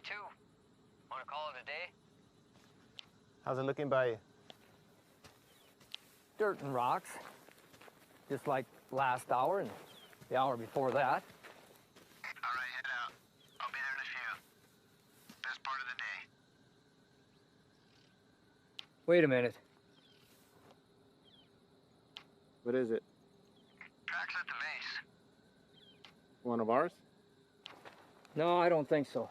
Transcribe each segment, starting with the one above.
2. Want to call it a day? How's it looking by you? Dirt and rocks. Just like last hour and the hour before that. All right, head out. I'll be there in a few. Best part of the day. Wait a minute. What is it? Tracks at the base. One of ours? No, I don't think so.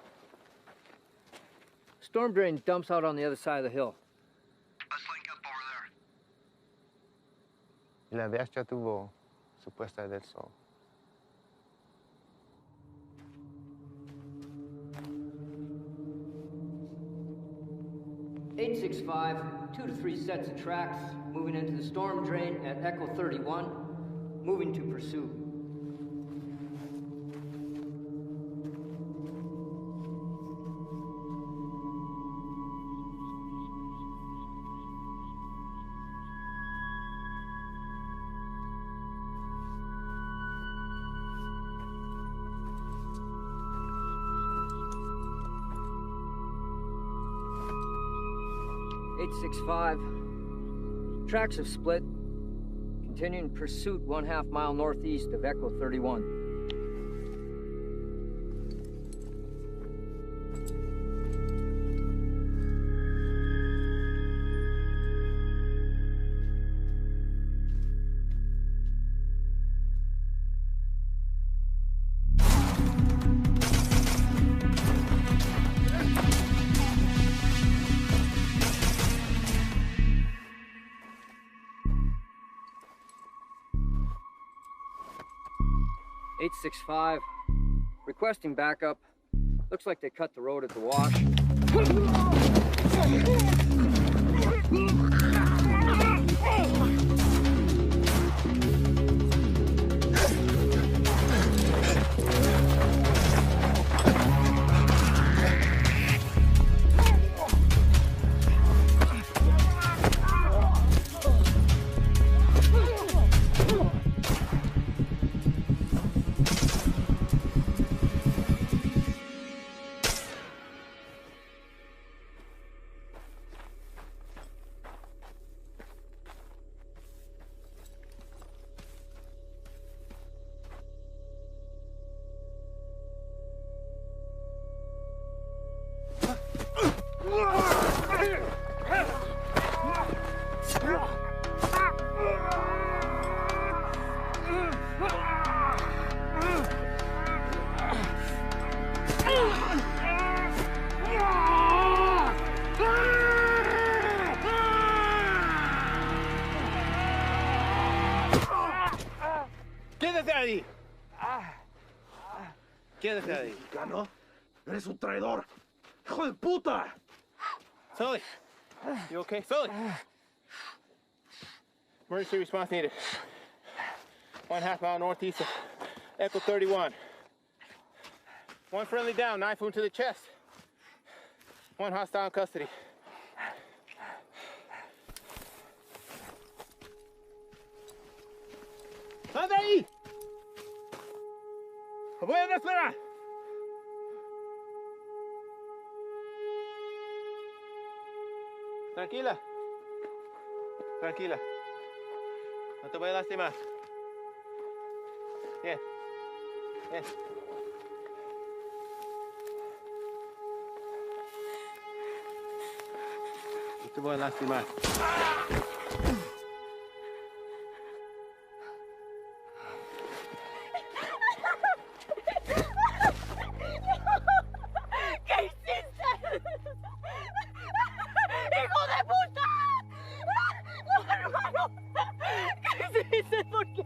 Storm drain dumps out on the other side of the hill. Let's link up over there. La ABH ya tuvo su puesta del sol. (865), 2 to 3 sets of tracks, moving into the storm drain at Echo 31, moving to pursuit. (865), tracks have split, continuing pursuit 1/2 mile northeast of Echo 31. (865), requesting backup. Looks like they cut the road at the wash. ¡Quédate ahí! ¡Quédate ahí! ¿Mexicano? ¡Eres un traidor! ¡Hijo de puta! Sully! You okay? Sully! Emergency response needed. 1/2 mile northeast of Echo 31. One friendly down, knife wound to the chest. One hostile in custody. ¡Sal de ahí! ¡Voy a esperar! Tranquila. Tranquila. No te voy a lastimar. Bien. Bien. No te voy a lastimar. ¿Qué hiciste? ¡Hijo de puta! ¡No, hermano! ¿Qué hiciste? ¿Por qué?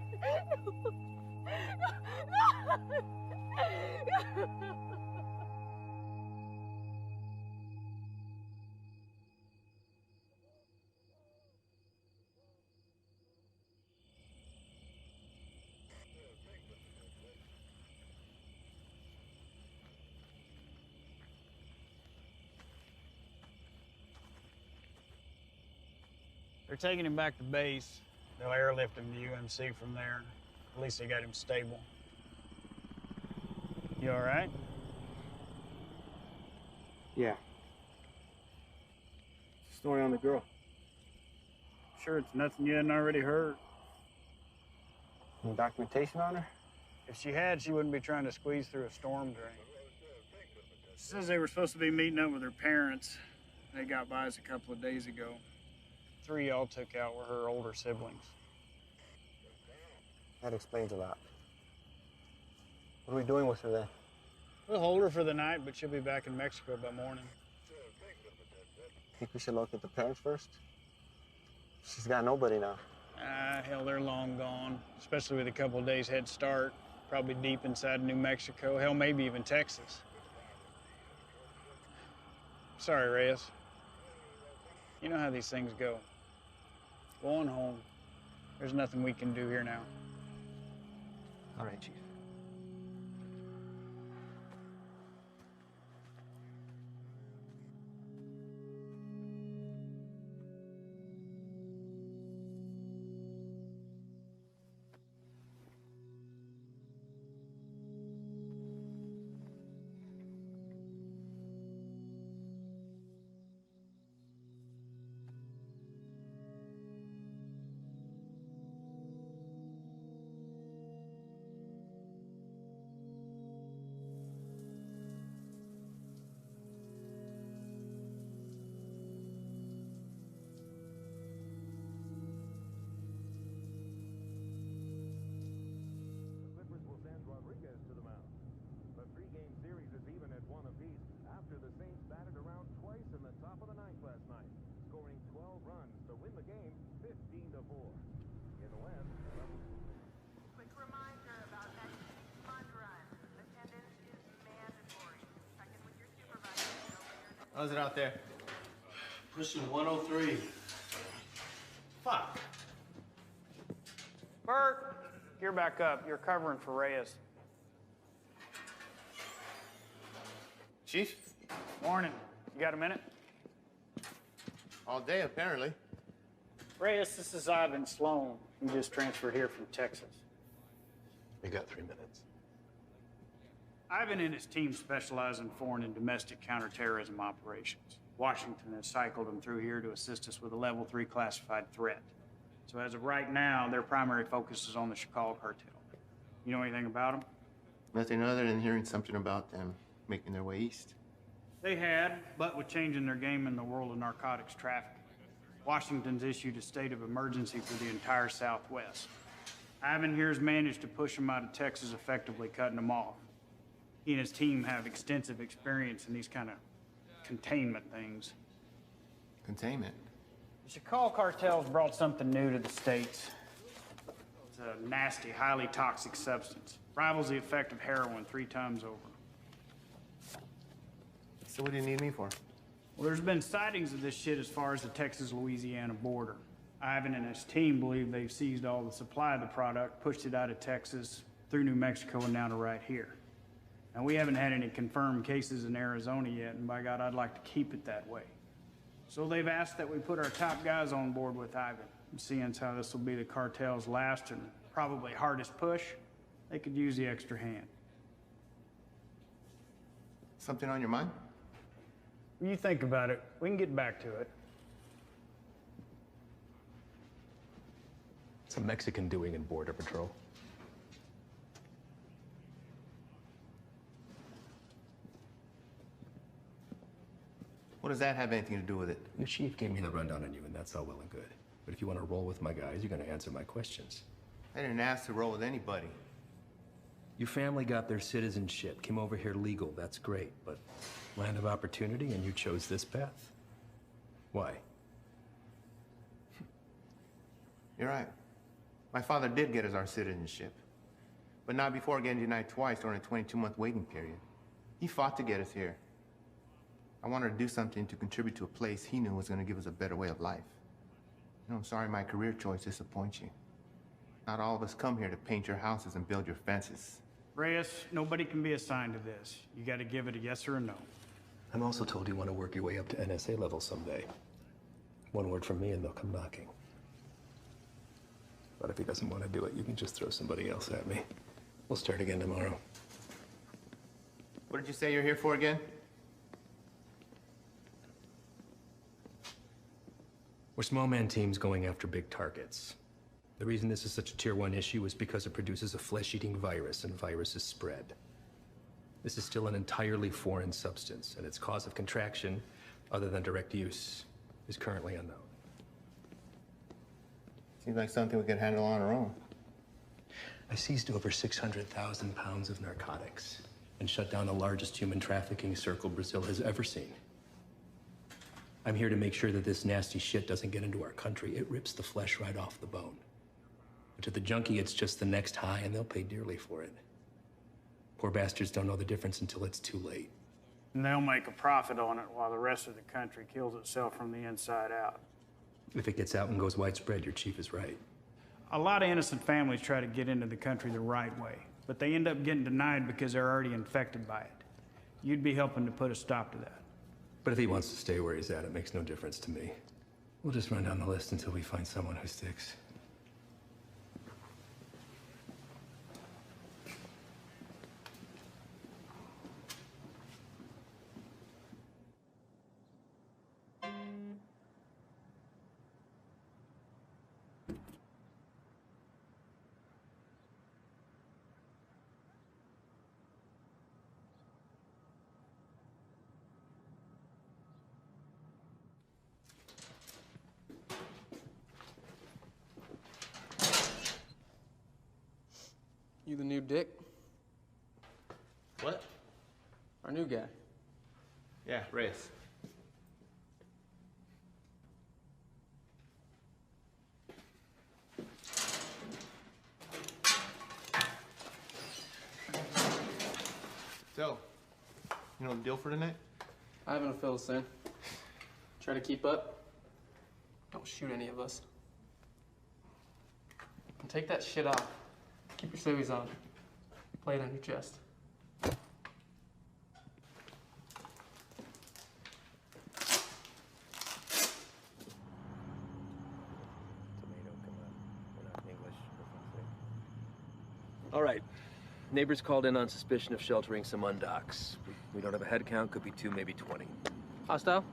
They're taking him back to base. They'll airlift him to UMC from there. At least they got him stable. You all right? Yeah. Story on the girl. Sure it's nothing you hadn't already heard. Any documentation on her? If she had, she wouldn't be trying to squeeze through a storm drain. She says they were supposed to be meeting up with her parents. They got by us a couple of days ago. 3 y'all took out were her older siblings. That explains a lot. What are we doing with her then? We'll hold her for the night, but she'll be back in Mexico by morning. Think we should locate the parents first? She's got nobody now. Hell, they're long gone, especially with a couple of days head start. Probably deep inside New Mexico, hell, maybe even Texas. Sorry, Reyes. You know how these things go. Go on home. There's nothing we can do here now. All right, Chief. How's it out there? Pushing 103. Fuck. Bert, you're back up. You're covering for Reyes. Chief? Morning. You got a minute? All day, apparently. Reyes, this is Ivan Sloan. He just transferred here from Texas. You got 3 minutes. Ivan and his team specialize in foreign and domestic counterterrorism operations. Washington has cycled them through here to assist us with a level 3 classified threat. So as of right now, their primary focus is on the Chicago cartel. You know anything about them? Nothing other than hearing something about them making their way east. They had, but with changing their game in the world of narcotics trafficking, Washington's issued a state of emergency for the entire Southwest. Ivan here has managed to push them out of Texas, effectively cutting them off. He and his team have extensive experience in these kind of containment things. Containment? The Chicago cartel's brought something new to the States. It's a nasty, highly toxic substance. Rivals the effect of heroin 3 times over. So what do you need me for? Well, there's been sightings of this shit as far as the Texas-Louisiana border. Ivan and his team believe they've seized all the supply of the product, pushed it out of Texas, through New Mexico, and now to right here. Now, we haven't had any confirmed cases in Arizona yet, and by God, I'd like to keep it that way. So they've asked that we put our top guys on board with Ivan. And seeing as how this will be the cartel's last and probably hardest push, they could use the extra hand. Something on your mind? When you think about it, we can get back to it. What's a Mexican doing in Border Patrol? What does that have anything to do with it? Your chief gave me the rundown on you, and that's all well and good. But if you want to roll with my guys, you're going to answer my questions. I didn't ask to roll with anybody. Your family got their citizenship, came over here legal, that's great. But land of opportunity, and you chose this path. Why? You're right. My father did get us our citizenship. But not before getting denied twice during a 22-month waiting period. He fought to get us here. I wanted to do something to contribute to a place he knew was going to give us a better way of life. You know, I'm sorry my career choice disappoints you. Not all of us come here to paint your houses and build your fences. Reyes, nobody can be assigned to this. You got to give it a yes or a no. I'm also told you want to work your way up to NSA level someday. One word from me and they'll come knocking. But if he doesn't want to do it, you can just throw somebody else at me. We'll start again tomorrow. What did you say you're here for again? We're small man teams going after big targets. The reason this is such a tier 1 issue is because it produces a flesh-eating virus, and viruses spread. This is still an entirely foreign substance, and its cause of contraction, other than direct use, is currently unknown. Seems like something we could handle on our own. I seized over 600,000 pounds of narcotics and shut down the largest human trafficking circle Brazil has ever seen. I'm here to make sure that this nasty shit doesn't get into our country. It rips the flesh right off the bone. But to the junkie, it's just the next high, and they'll pay dearly for it. Poor bastards don't know the difference until it's too late. And they'll make a profit on it while the rest of the country kills itself from the inside out. If it gets out and goes widespread, your chief is right. A lot of innocent families try to get into the country the right way, but they end up getting denied because they're already infected by it. You'd be helping to put a stop to that. But if he wants to stay where he's at, it makes no difference to me. We'll just run down the list until we find someone who sticks. You the new Dick? What? Our new guy. Yeah, Reyes. So, you know the deal for tonight? I haven't fill us in. Try to keep up. Don't shoot any of us. And take that shit off. Keep your civvies on. Play it on your chest. All right. Neighbors called in on suspicion of sheltering some undocks. We don't have a head count, could be 2, maybe 20. Hostile?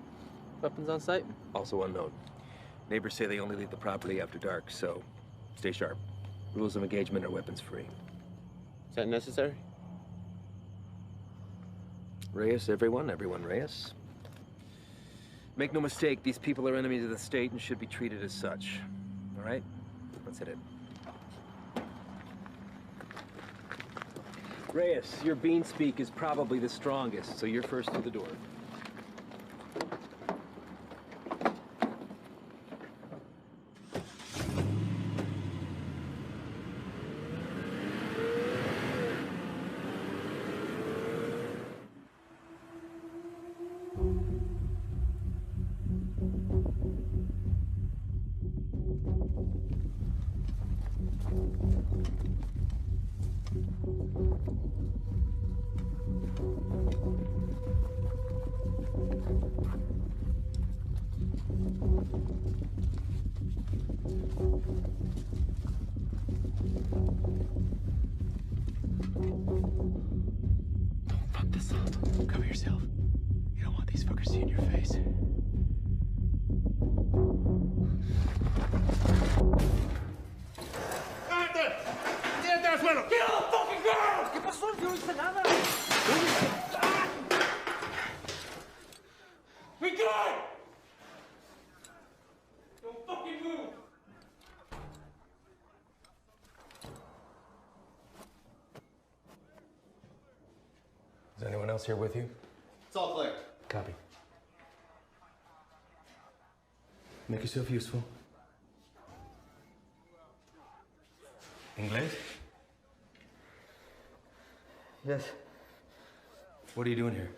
Weapons on site? Also unknown. Neighbors say they only leave the property after dark, so stay sharp. Rules of engagement are weapons free. Is that necessary? Reyes, everyone Reyes. Make no mistake, these people are enemies of the state and should be treated as such. All right? Let's hit it. Reyes, your bean speak is probably the strongest, so you're first through the door. Cover yourself. You don't want these fuckers seeing your face. ¿Qué pasó? Yo no hice nada. We good! Don't fucking move! Is anyone else here with you? It's all clear. Copy. Make yourself useful. English? Yes, What are you doing here?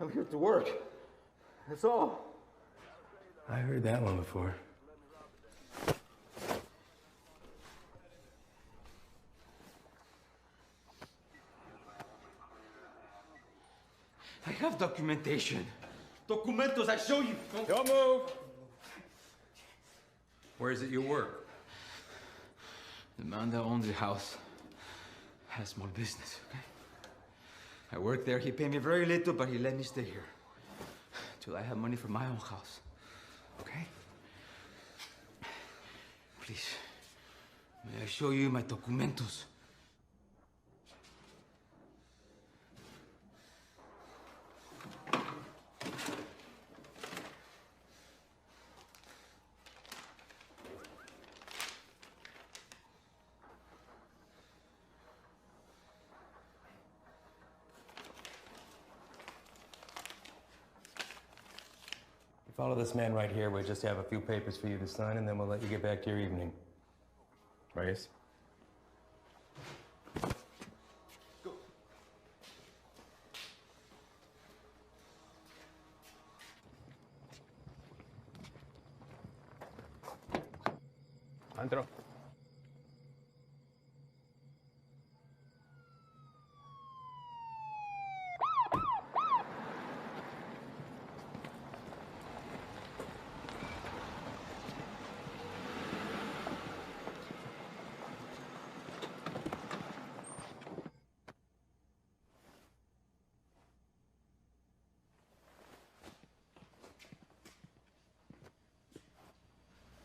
I'm here to work. That's all. I heard that one before. I have documentation. Documentos, I show you. Don't move! Where is it you work? The man that owns the house had a small business, okay? I work there. He paid me very little, but he let me stay here till I have money for my own house. Please, may I show you my documentos? Follow this man right here. We just have a few papers for you to sign, and then we'll let you get back to your evening. Reyes? Go. Andro.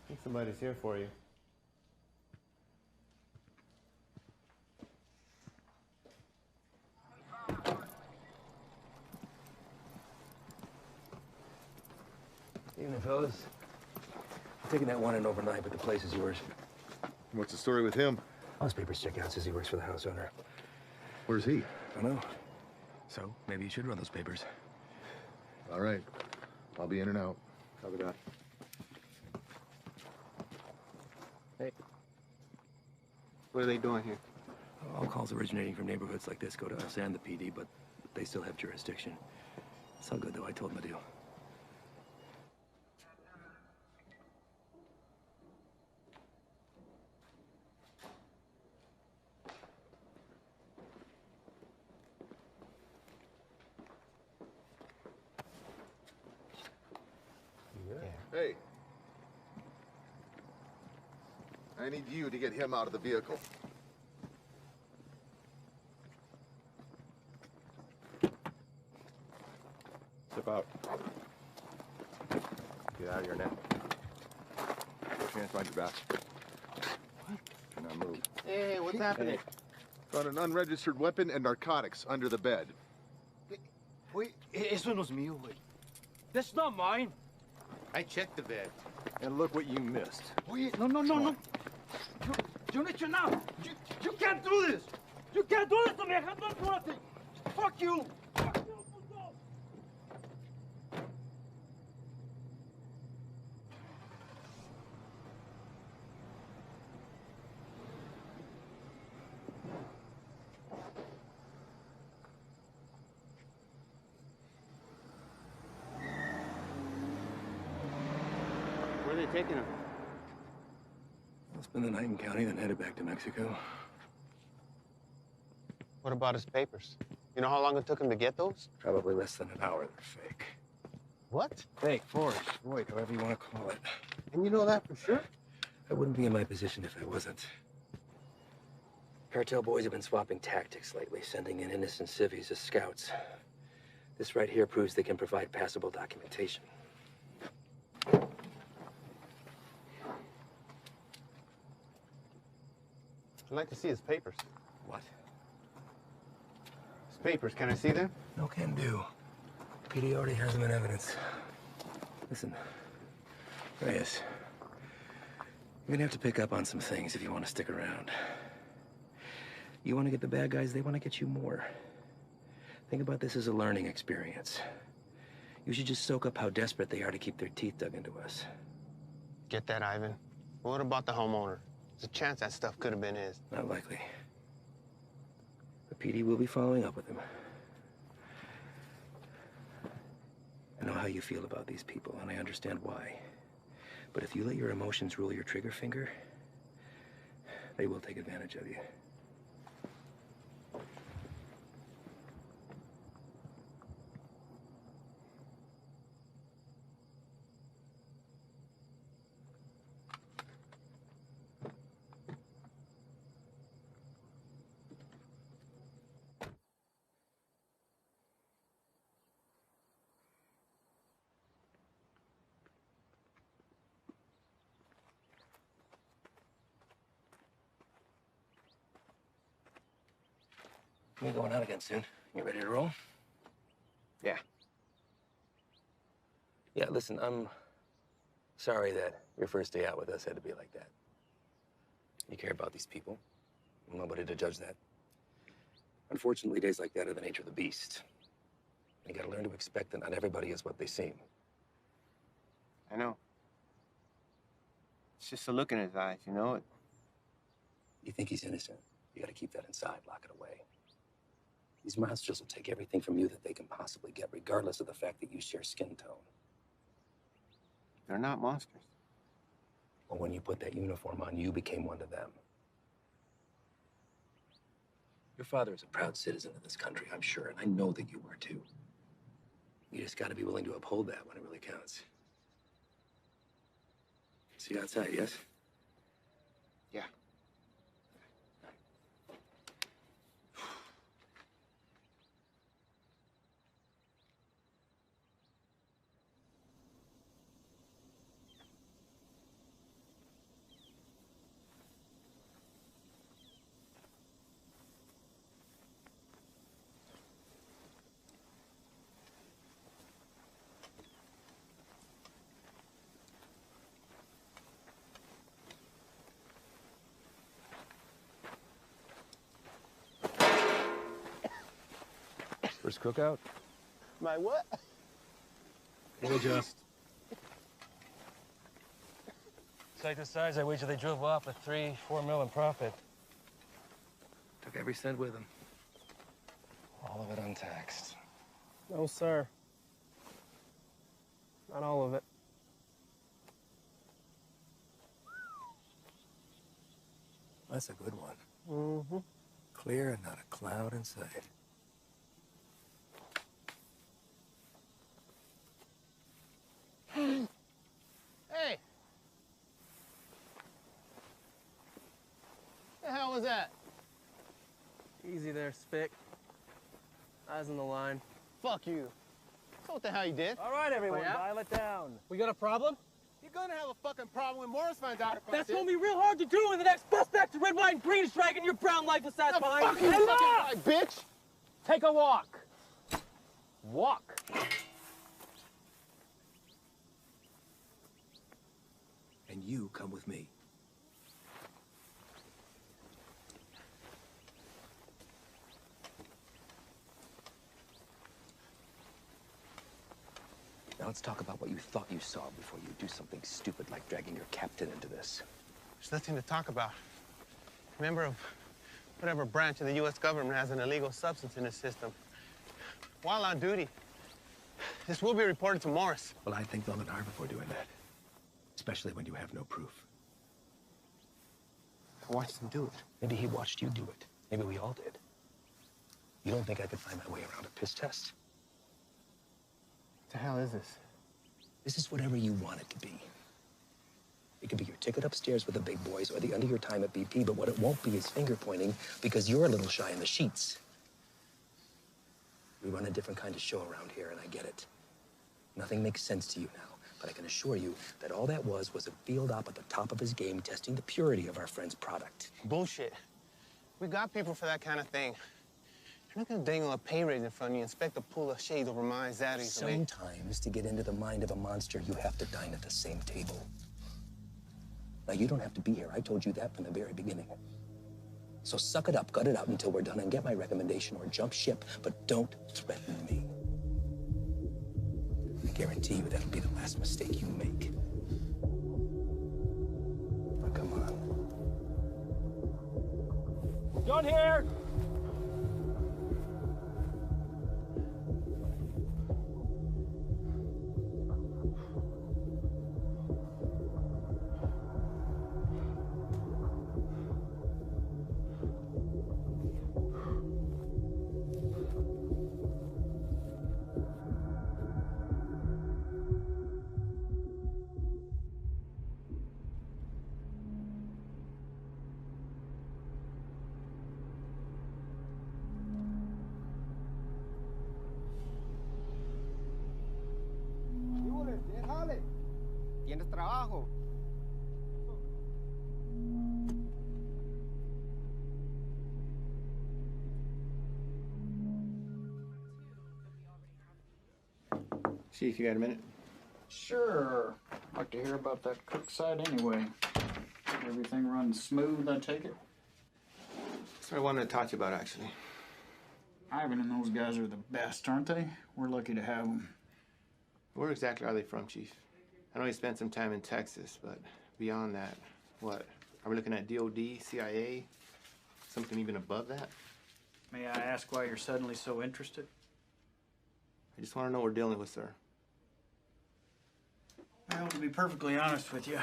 I think somebody's here for you. Evening, fellas. I'm taking that one in overnight, but the place is yours. What's the story with him? All his papers check out. Says he works for the house owner. Where's he? I don't know. So, maybe you should run those papers. All right. I'll be in and out. Copy that. Hey. What are they doing here? All calls originating from neighborhoods like this go to us and the PD, but they still have jurisdiction. It's all good, though. I told them the deal. Hey. I need you to get him out of the vehicle. Step out. Get out of here now. Put your hands behind your back. What? Do not move. Hey, what's happening? Found an unregistered weapon and narcotics under the bed. Wait, eso no es mío, güey. That's not mine. I checked the bed. And look what you missed. Wait, no. You need to know. You can't do this. You can't do this to me. I have not done nothing. Fuck you. Fuck you, puto. Where are they taking him? I'll spend the night in county, then headed back to Mexico. What about his papers? You know how long it took him to get those? Probably less than an hour. They're fake. What? Fake, forged, void, however you want to call it. And you know that for sure? I wouldn't be in my position if I wasn't. Cartel boys have been swapping tactics lately, sending in innocent civvies as scouts. This right here proves they can provide passable documentation. I'd like to see his papers. What? His papers, can I see them? No can do. PD already has them in evidence. Listen, Reyes, you're gonna have to pick up on some things if you want to stick around. You want to get the bad guys, they want to get you more. Think about this as a learning experience. You should just soak up how desperate they are to keep their teeth dug into us. Get that, Ivan. What about the homeowner? There's a chance that stuff could have been his. Not likely. The PD will be following up with him. I know how you feel about these people, and I understand why. But if you let your emotions rule your trigger finger, they will take advantage of you. We're going out again soon. You ready to roll? Yeah. Yeah, listen, I'm sorry that your first day out with us had to be like that. You care about these people. I'm nobody to judge that. Unfortunately, days like that are the nature of the beast. You gotta learn to expect that not everybody is what they seem. I know. It's just a look in his eyes, you know? You think he's innocent. You gotta keep that inside, lock it away. These monsters will take everything from you that they can possibly get, regardless of the fact that you share skin tone. They're not monsters. Well, when you put that uniform on, you became one to them. Your father is a proud citizen of this country, I'm sure, and I know that you are too. You just gotta be willing to uphold that when it really counts. See you outside, yes? Yeah. First cookout? My what? We'll adjust. Site this size, I wager they drove off with 3-4 mil in profit. Took every cent with them. All of it untaxed. No, sir. Not all of it. That's a good one. Mm-hmm. Clear and not a cloud in sight. Hey! The hell was that? Easy there, Spick. Eyes on the line. Fuck you. So what the hell you did? All right, everyone, Oh, yeah? dial it down. We got a problem? You're gonna have a fucking problem when Morris finds out about That's this. gonna be real hard to do when the next bus back to red, white, and green is dragging your brown lifeless ass behind. Fuck you, fucking right, bitch! Take a walk. Walk. And you come with me. Now let's talk about what you thought you saw before you do something stupid like dragging your captain into this. There's nothing to talk about. Member of whatever branch of the U.S. government has an illegal substance in its system. While on duty, this will be reported to Morris. Well, I think long and hard before doing that. Especially when you have no proof. I watched him do it. Maybe he watched you do it. Maybe we all did. You don't think I could find my way around a piss test? What the hell is this? This is whatever you want it to be. It could be your ticket upstairs with the big boys or the end of your time at BP, but what it won't be is finger pointing because you're a little shy in the sheets. We run a different kind of show around here, and I get it. Nothing makes sense to you now, but I can assure you that all that was a field op at the top of his game testing the purity of our friend's product. Bullshit. We got people for that kind of thing. You're not gonna dangle a pay raise in front of you and expect to pull a shade over my eyes out easily. Sometimes, to get into the mind of a monster, you have to dine at the same table. Now, you don't have to be here. I told you that from the very beginning. So suck it up, gut it out until we're done, and get my recommendation or jump ship, but don't threaten me. I guarantee you that'll be the last mistake you make. Now, come on. John here! ¿Tienes trabajo? Chief, you got a minute? Sure. I'd like to hear about that cook site anyway. Everything runs smooth, I take it? That's what I wanted to talk to you about, actually. Ivan and those guys are the best, aren't they? We're lucky to have them. Where exactly are they from, Chief? I know you spent some time in Texas, but beyond that, what? Are we looking at DOD, CIA, something even above that? May I ask why you're suddenly so interested? I just want to know what we're dealing with, sir. Well, to be perfectly honest with you,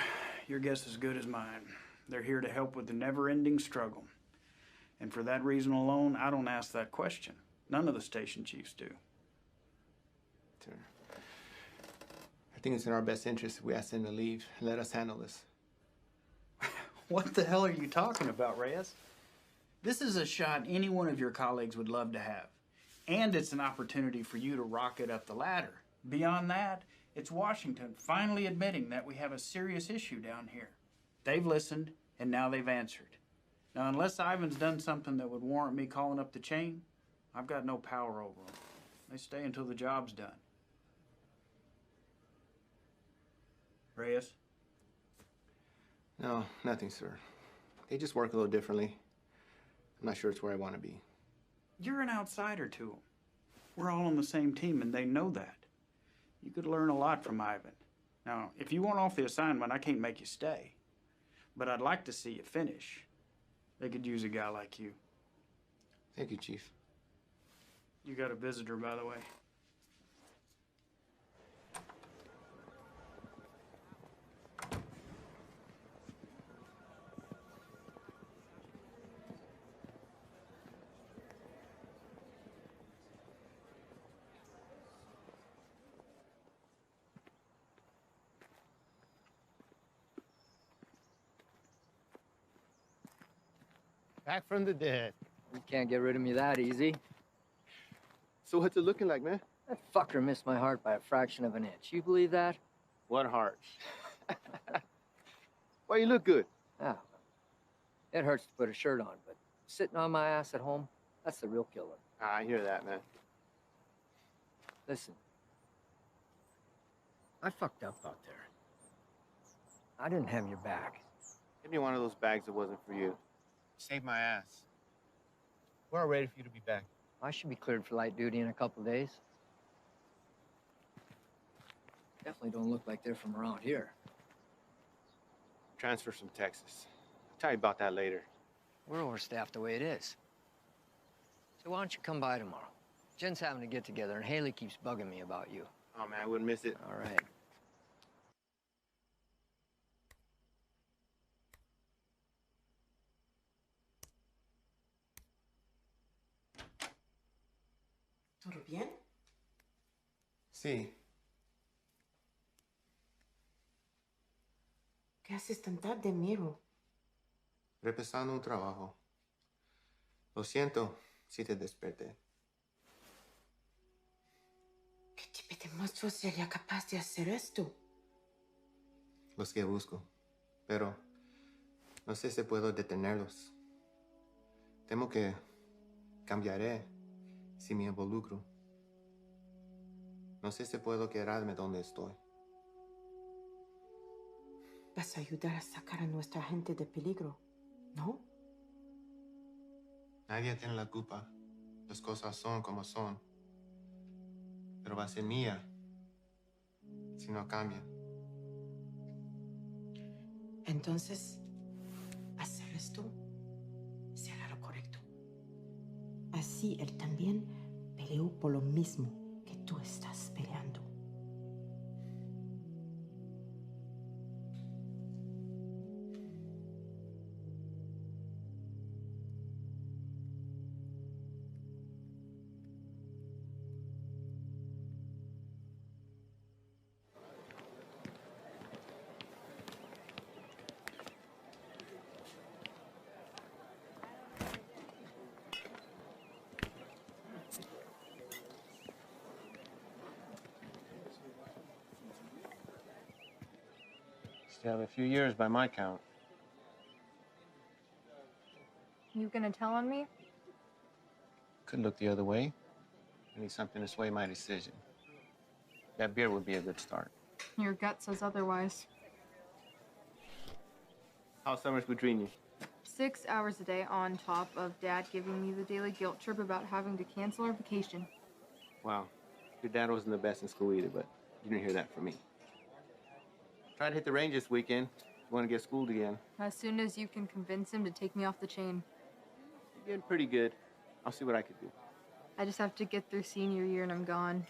your guess is as good as mine. They're here to help with the never-ending struggle. And for that reason alone, I don't ask that question. None of the station chiefs do. Sir, I think it's in our best interest if we ask them to leave and let us handle this. What the hell are you talking about, Reyes? This is a shot any one of your colleagues would love to have. And it's an opportunity for you to rocket up the ladder. Beyond that, it's Washington finally admitting that we have a serious issue down here. They've listened, and now they've answered. Now, unless Ivan's done something that would warrant me calling up the chain, I've got no power over them. They stay until the job's done. Reyes? No, nothing, sir. They just work a little differently. I'm not sure it's where I want to be. You're an outsider to them. We're all on the same team, and they know that. You could learn a lot from Ivan. Now, if you want off the assignment, I can't make you stay. But I'd like to see you finish. They could use a guy like you. Thank you, Chief. You got a visitor, by the way. Back from the dead. You can't get rid of me that easy. So what's it looking like, man? That fucker missed my heart by a fraction of an inch. You believe that? What heart? Why, you look good. Yeah. It hurts to put a shirt on, but sitting on my ass at home, that's the real killer. I hear that, man. Listen. I fucked up out there. I didn't have your back. Give me one of those bags that wasn't for you. Saved my ass. We're all ready for you to be back. I should be cleared for light duty in a couple days. Definitely don't look like they're from around here. Transfer from Texas. I'll tell you about that later. We're overstaffed the way it is. So why don't you come by tomorrow? Jen's having a get-together, and Haley keeps bugging me about you. Oh, man, I wouldn't miss it. All right. ¿Todo bien? Sí. ¿Qué haces tan tarde, Miro? Repasando un trabajo. Lo siento si te desperté. ¿Qué tipo de monstruo sería capaz de hacer esto? Los que busco. Pero no sé si puedo detenerlos. Temo que cambiaré si me involucro. No sé si puedo quedarme donde estoy. Vas a ayudar a sacar a nuestra gente de peligro, ¿no? Nadie tiene la culpa. Las cosas son como son. Pero va a ser mía si no cambian. Entonces, hacer esto será lo correcto. Así él también peleó por lo mismo que tú estás peleando. Still have a few years by my count. You gonna tell on me? Could look the other way. I need something to sway my decision. That beer would be a good start. Your gut says otherwise. How's summers between you? 6 hours a day on top of Dad giving me the daily guilt trip about having to cancel our vacation. Wow. Your dad wasn't the best in school either, but you didn't hear that from me. Try to hit the range this weekend. You want to get schooled again. As soon as you can convince him to take me off the chain. You're getting pretty good. I'll see what I could do. I just have to get through senior year and I'm gone.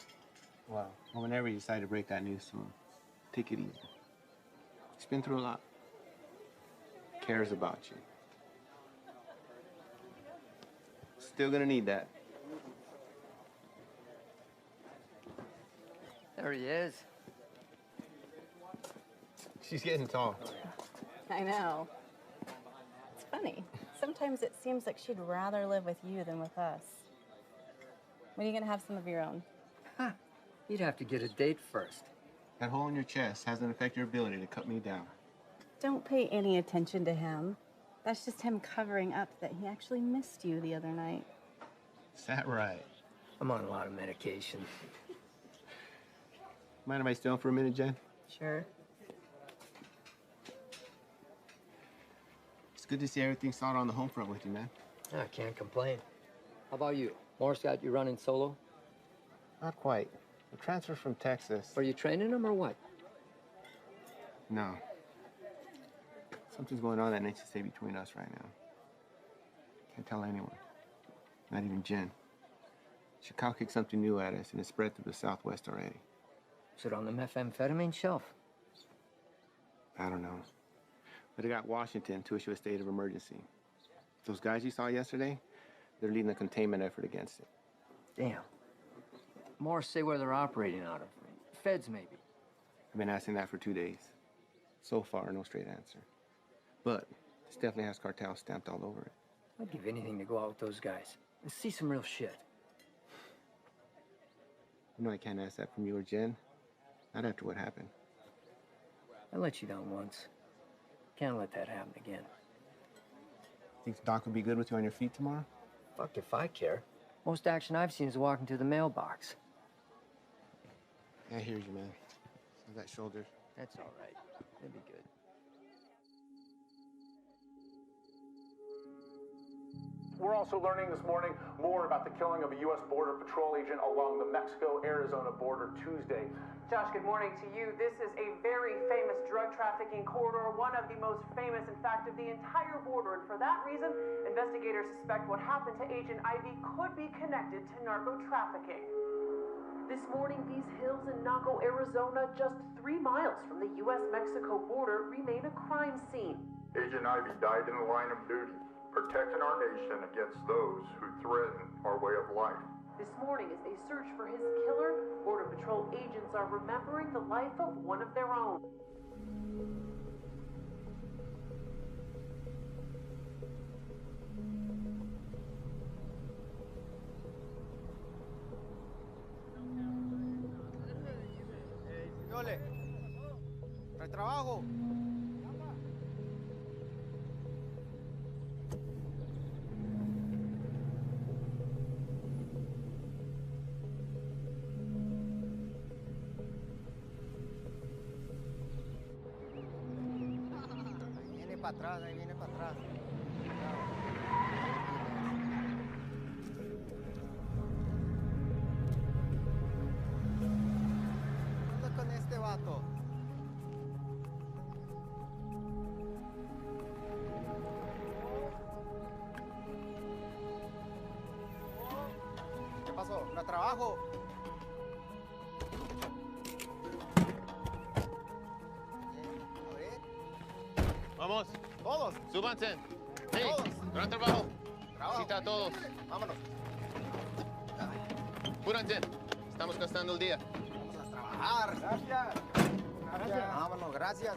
Wow. Well, whenever you decide to break that news to him, take it easy. He's been through a lot. Cares about you. Still gonna need that. There he is. She's getting tall. I know. It's funny. Sometimes it seems like she'd rather live with you than with us. When are you gonna have some of your own? Huh. You'd have to get a date first. That hole in your chest hasn't affected your ability to cut me down. Don't pay any attention to him. That's just him covering up that he actually missed you the other night. Is that right? I'm on a lot of medication. Mind if I stay on for a minute, Jen? Sure. It's good to see everything solid on the home front with you, man. I can't complain. How about you? Morris got you running solo? Not quite. The transfer from Texas. Are you training him or what? No. Something's going on that needs to stay between us right now. Can't tell anyone. Not even Jen. Chicago kicked something new at us, and it spread through the Southwest already. Is it on the methamphetamine shelf? I don't know. But it got Washington to issue a state of emergency. Those guys you saw yesterday, they're leading a containment effort against it. Damn. Morris say where they're operating out of. Feds, maybe. I've been asking that for 2 days. So far, no straight answer. But this definitely has cartel stamped all over it. I'd give anything to go out with those guys and see some real shit. You know I can't ask that from you or Jen. Not after what happened. I let you down once. Can't let that happen again. Think Doc would be good with you on your feet tomorrow? Fuck if I care. Most action I've seen is walking to the mailbox. Yeah, I hear you, man. That shoulder. That's all right. It'll be good. We're also learning this morning more about the killing of a U.S. Border Patrol agent along the Mexico-Arizona border Tuesday. Josh, good morning to you. This is a very famous drug trafficking corridor, one of the most famous, in fact, of the entire border. And for that reason, investigators suspect what happened to Agent Ivy could be connected to narco trafficking. This morning, these hills in Naco, Arizona, just 3 miles from the U.S.-Mexico border, remain a crime scene. Agent Ivy died in the line of duty, protecting our nation against those who threaten our way of life. This morning, as they search for his killer, Border Patrol agents are remembering the life of one of their own. Yole, ¿trae trabajo? Para atrás, ahí viene para atrás. ¿Qué onda con este vato? ¿Qué pasó? ¿No trabajo? Vamos. Todos. Súbanse. Hey, Todos. gran trabajo. Trabajo. Cita a todos. Vámonos. Apúrense. Estamos gastando el día. Vamos a trabajar. Gracias. Gracias. Vámonos, gracias.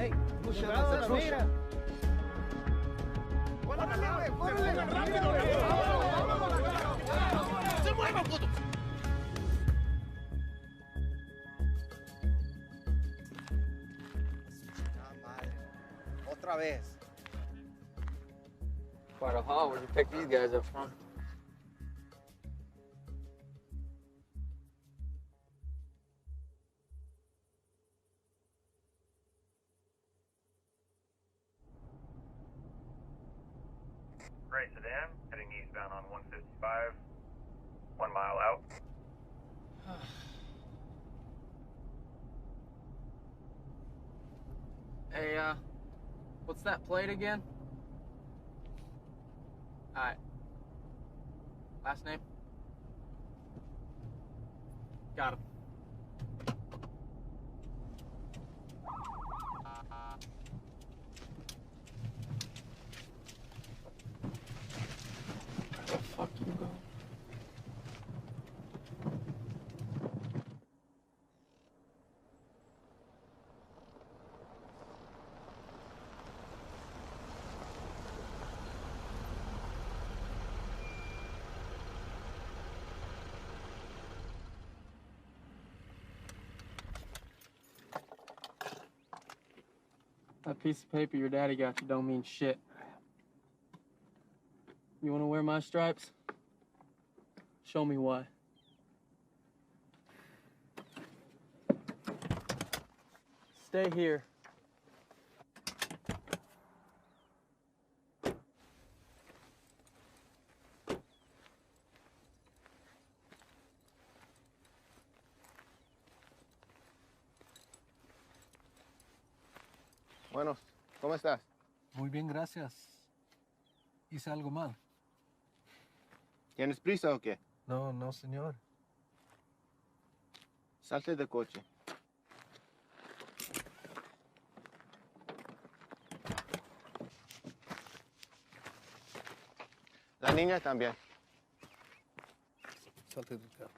Hey, cuidado, la mira. ¡Córrele, güey! ¡Córrele! ¡Rápido, güey! ¡Se muevan, puto! Otra vez. Quite a haul. Where'd you pick these guys up from? Gray sedan, heading eastbound on 155, 1 mile out. Hey, what's that plate again? Alright. Last name? Got him. Fuck you, bro. That piece of paper your daddy got you don't mean shit. You want to wear my stripes? Show me why. Stay here. Bueno, ¿cómo estás? Muy bien, gracias. ¿Hice algo mal? ¿Tienes prisa o qué? No, no, señor. Salte del coche. La niña también. Salte del carro.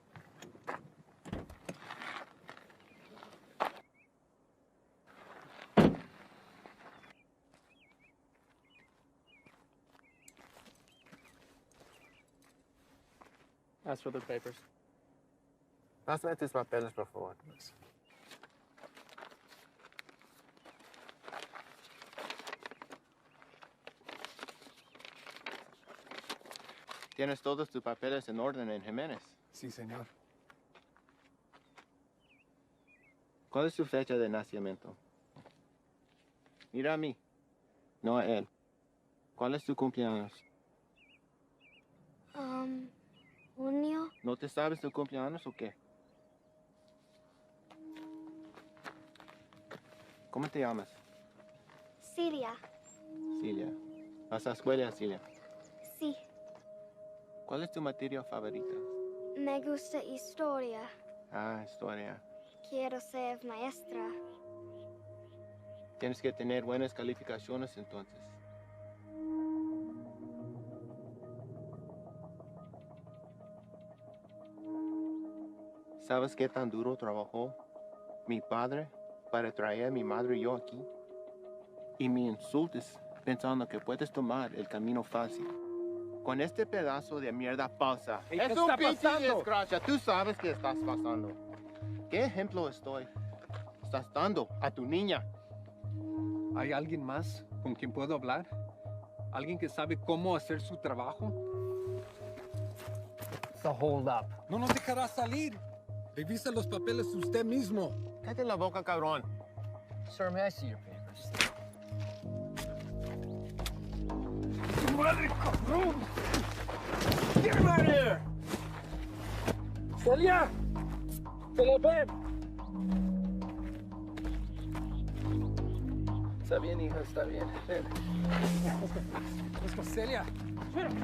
Ask for the papers. Pásame tus papeles, por favor. ¿Tienes todos tus papeles en orden en Jiménez? Sí, señor. ¿Cuál es su fecha de nacimiento? Mira a mí, no a él. ¿Cuál es tu cumpleaños? Junio. ¿No te sabes tu cumpleaños o qué? ¿Cómo te llamas? Siria. Cilia. ¿Vas a escuela, Cilia? Sí. ¿Cuál es tu materia favorita? Me gusta historia. Ah, historia. Quiero ser maestra. Tienes que tener buenas calificaciones entonces. ¿Sabes qué tan duro trabajó mi padre para traer a mi madre y yo aquí? Y me insultes pensando que puedes tomar el camino fácil. Con este pedazo de mierda falsa. Hey, es ¿qué un está pinche pasando? desgracia. Tú sabes qué estás pasando. ¿Qué ejemplo estás dando a tu niña? ¿Hay alguien más con quien puedo hablar? ¿Alguien que sabe cómo hacer su trabajo? It's a hold up. No nos dejará salir. Revisa los papeles usted mismo. Cállate la boca, cabrón. Sir, may I see your papers? ¡Madre, cabrón! ¡Get him out of here! ¡Celia! ¡Celia, ven! Está bien, hija, está bien. Ven. Let's go, Celia. What are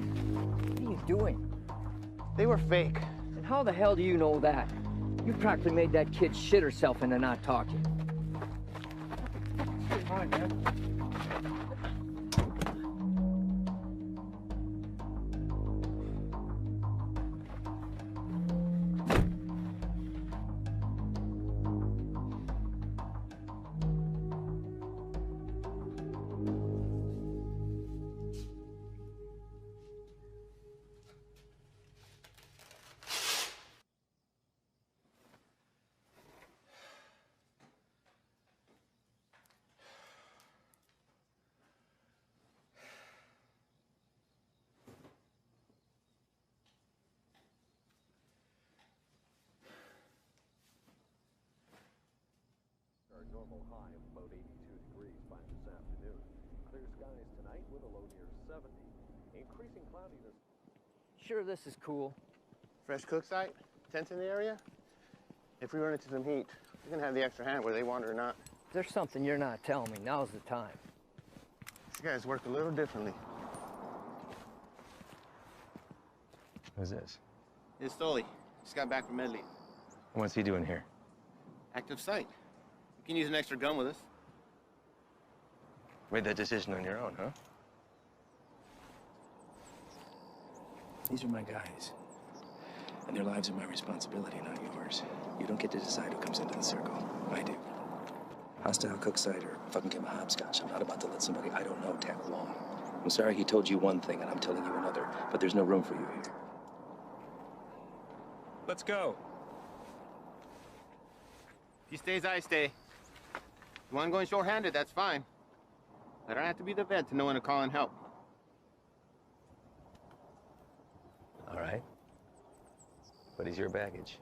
you doing? They were fake. And how the hell do you know that? You practically made that kid shit herself into not talking. Come on, man. with a low near 70. Increasing cloudiness. Sure, this is cool. Fresh cook site? Tents in the area? If we run into some heat, we're gonna have the extra hand whether they want it or not. If there's something you're not telling me, now's the time. These guys work a little differently. Who's this? It's Stoli. Just got back from Medley. What's he doing here? Active site. You can use an extra gun with us. Made that decision on your own, huh? These are my guys. And their lives are my responsibility, not yours. You don't get to decide who comes into the circle. I do. Hostile cook site or fucking give him a hopscotch. I'm not about to let somebody I don't know tag along. I'm sorry he told you one thing and I'm telling you another, but there's no room for you here. Let's go. If he stays, I stay. You want going short-handed, that's fine. I don't have to be the vet to know when to call in help. All right. What is your baggage?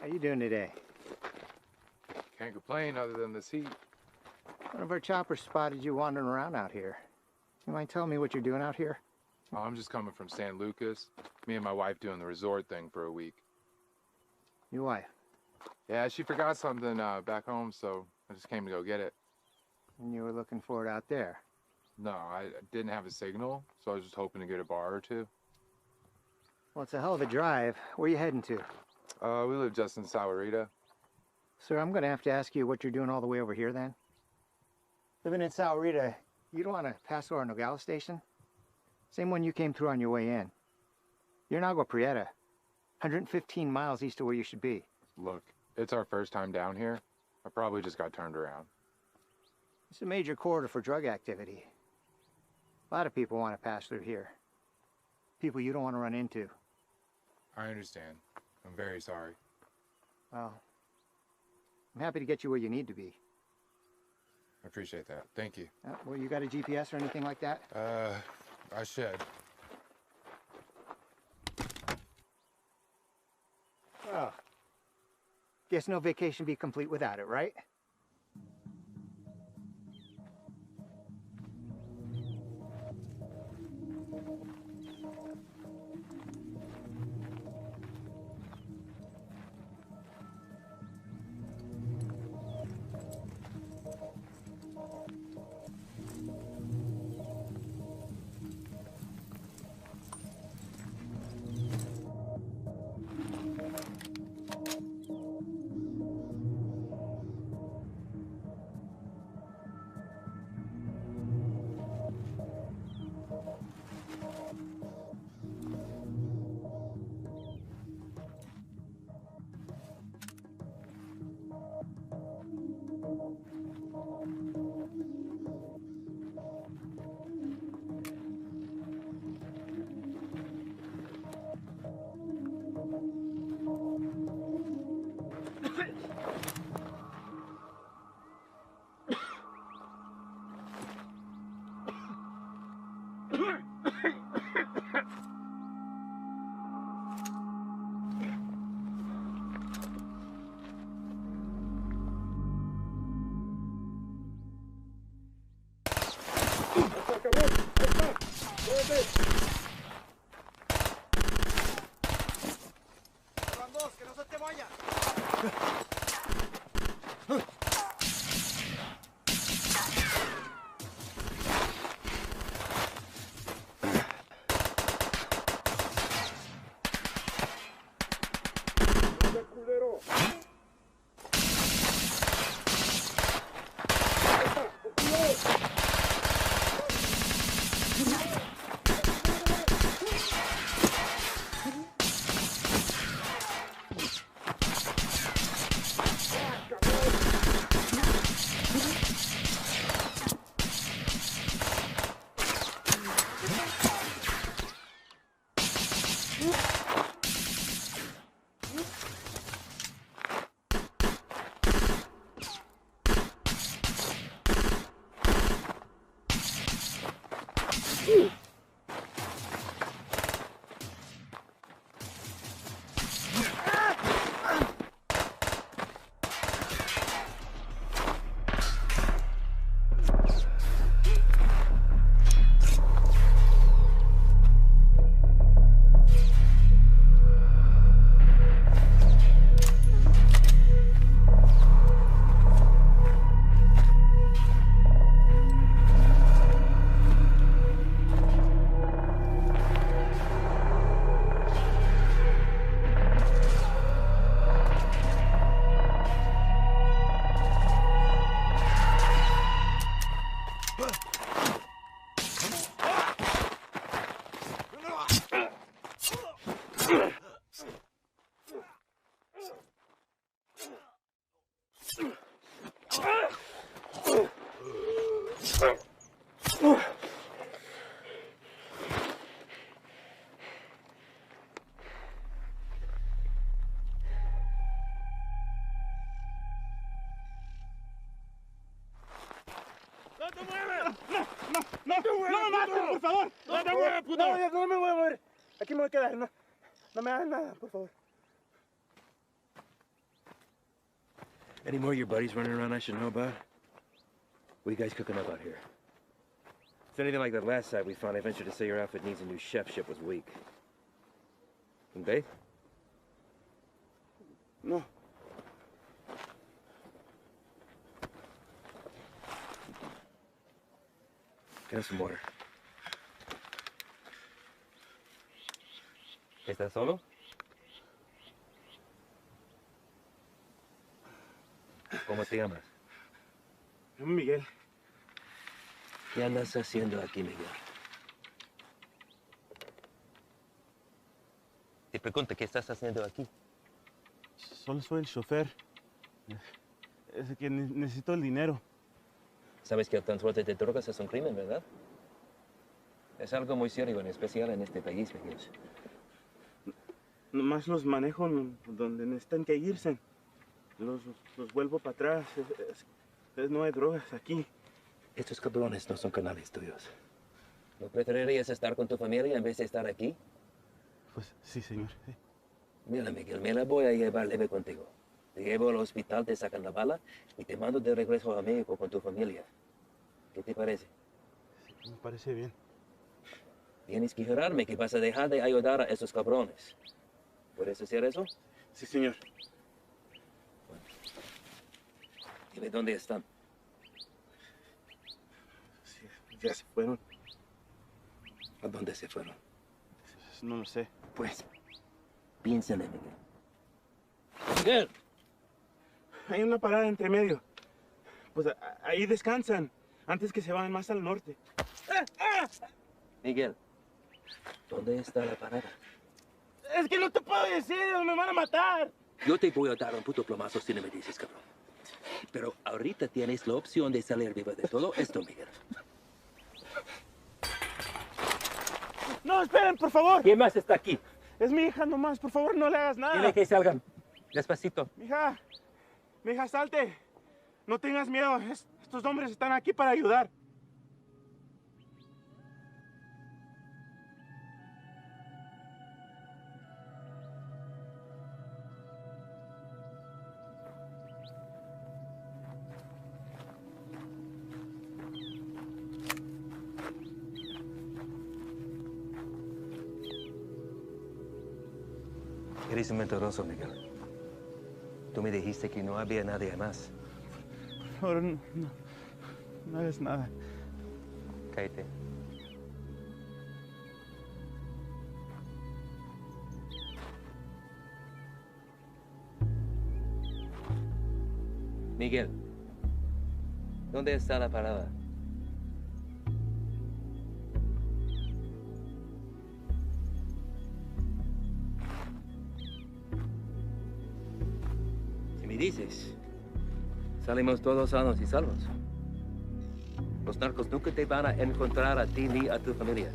How you doing today? Can't complain other than this heat. One of our choppers spotted you wandering around out here. You mind telling me what you're doing out here? Oh, I'm just coming from San Lucas. Me and my wife doing the resort thing for a week. Your wife? Yeah, she forgot something back home, so I just came to go get it. And you were looking for it out there? No, I didn't have a signal, so I was just hoping to get a bar or two. Well, it's a hell of a drive. Where are you heading to? We live just in Sahuarita. Sir, I'm going to have to ask you what you're doing all the way over here then. Living in Sahuarita, you don't want to pass through our Nogales station? Same one you came through on your way in. You're in Agua Prieta, 115 miles east of where you should be. Look, it's our first time down here. I probably just got turned around. It's a major corridor for drug activity. A lot of people want to pass through here. People you don't want to run into. I understand. I'm very sorry. Well, I'm happy to get you where you need to be. I appreciate that. Thank you. Well, you got a GPS or anything like that? I should. Oh. Guess no vacation be complete without it, right? Van dos, que no se te vaya. ¡No me maten, por favor! ¡No te muevas, puto! No me voy a mover. Aquí me voy a quedar. No me hagan nada, por favor. Any more of your buddies running around I should know about? What are you guys cooking up out here? If anything like that last site we found, I venture to say your outfit needs a new chef. Ship was weak. And Dave? No. Get us some water. ¿Estás solo? ¿Cómo te llamas? Yo, Miguel. ¿Qué andas haciendo aquí, Miguel? Te pregunto, ¿qué estás haciendo aquí? Solo soy el chofer. Es que necesito el dinero. Sabes que el transporte de drogas es un crimen, ¿verdad? Es algo muy serio, en especial en este país, Miguel. Nomás los manejo donde necesitan que irse. Los vuelvo para atrás. No hay drogas aquí. Estos cabrones no son canales tuyos. ¿No preferirías estar con tu familia en vez de estar aquí? Pues sí, señor. Sí. Mira, Miguel, me la voy a llevar leve contigo. Te llevo al hospital, te sacan la bala y te mando de regreso a México con tu familia. ¿Qué te parece? Sí, me parece bien. Tienes que jurarme que vas a dejar de ayudar a esos cabrones. ¿Puedes hacer eso? Sí, señor. Bueno. Dime dónde están. Sí, ya se fueron. ¿A dónde se fueron? No lo sé. Pues, piénsale, Miguel. ¡Miguel! Hay una parada entre medio. Pues ahí descansan, antes que se vayan más al norte. Miguel, ¿dónde está la parada? Es que no te puedo decir, me van a matar. Yo te voy a dar un puto plomazo si no me dices, cabrón. Pero ahorita tienes la opción de salir vivo de todo esto, Miguel. No, esperen, por favor. ¿Quién más está aquí? Es mi hija nomás, por favor, no le hagas nada. Dile que salgan. Despacito. Mija, salte. No tengas miedo, estos hombres están aquí para ayudar. Eres un mentiroso, Miguel. Tú me dijiste que no había nadie más. Por favor, no hagas nada. Cállate. Miguel, ¿dónde está la parada? Si me dices, salimos todos sanos y salvos. Los narcos nunca te van a encontrar a ti ni a tu familia.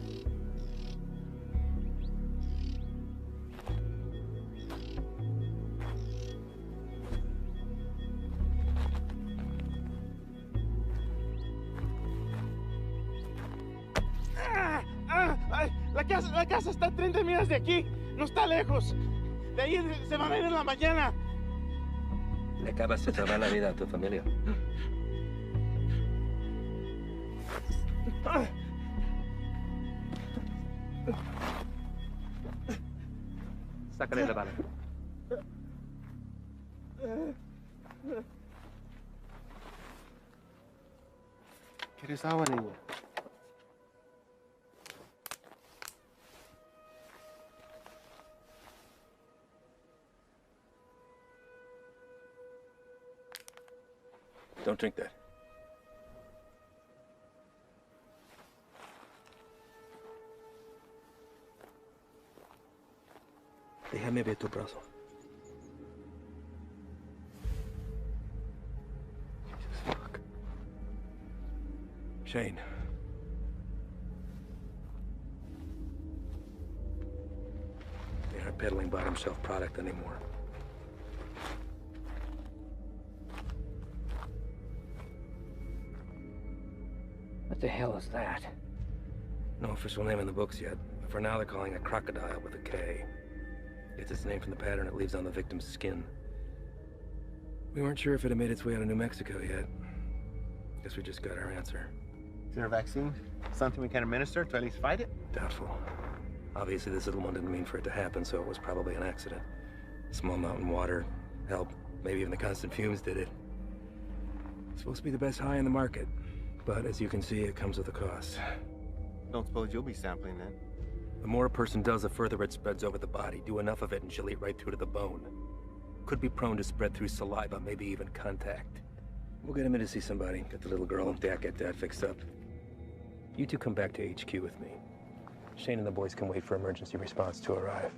La casa está a 30 millas de aquí. No está lejos. De ahí se va a ver en la mañana. Le acabas de salvar la vida a tu familia. Sácale la bala. ¿Quieres agua, niña? Don't drink that. Déjame ver tu brazo. Fuck. Shane. They aren't peddling bottom shelf product anymore. What the hell is that? No official name in the books yet, but for now they're calling it crocodile with a K. Gets its name from the pattern it leaves on the victim's skin. We weren't sure if it had made its way out of New Mexico yet. Guess we just got our answer. Is there a vaccine? Something we can administer to at least fight it? Doubtful. Obviously, this little one didn't mean for it to happen, so it was probably an accident. Small mountain water, help, maybe even the constant fumes did it. It's supposed to be the best high in the market, but as you can see, it comes with a cost. Don't suppose you'll be sampling then? The more a person does, the further it spreads over the body. Do enough of it and she'll eat right through to the bone. Could be prone to spread through saliva, maybe even contact. We'll get him in to see somebody, get the little girl and Dak get that fixed up. You two come back to HQ with me. Shane and the boys can wait for emergency response to arrive.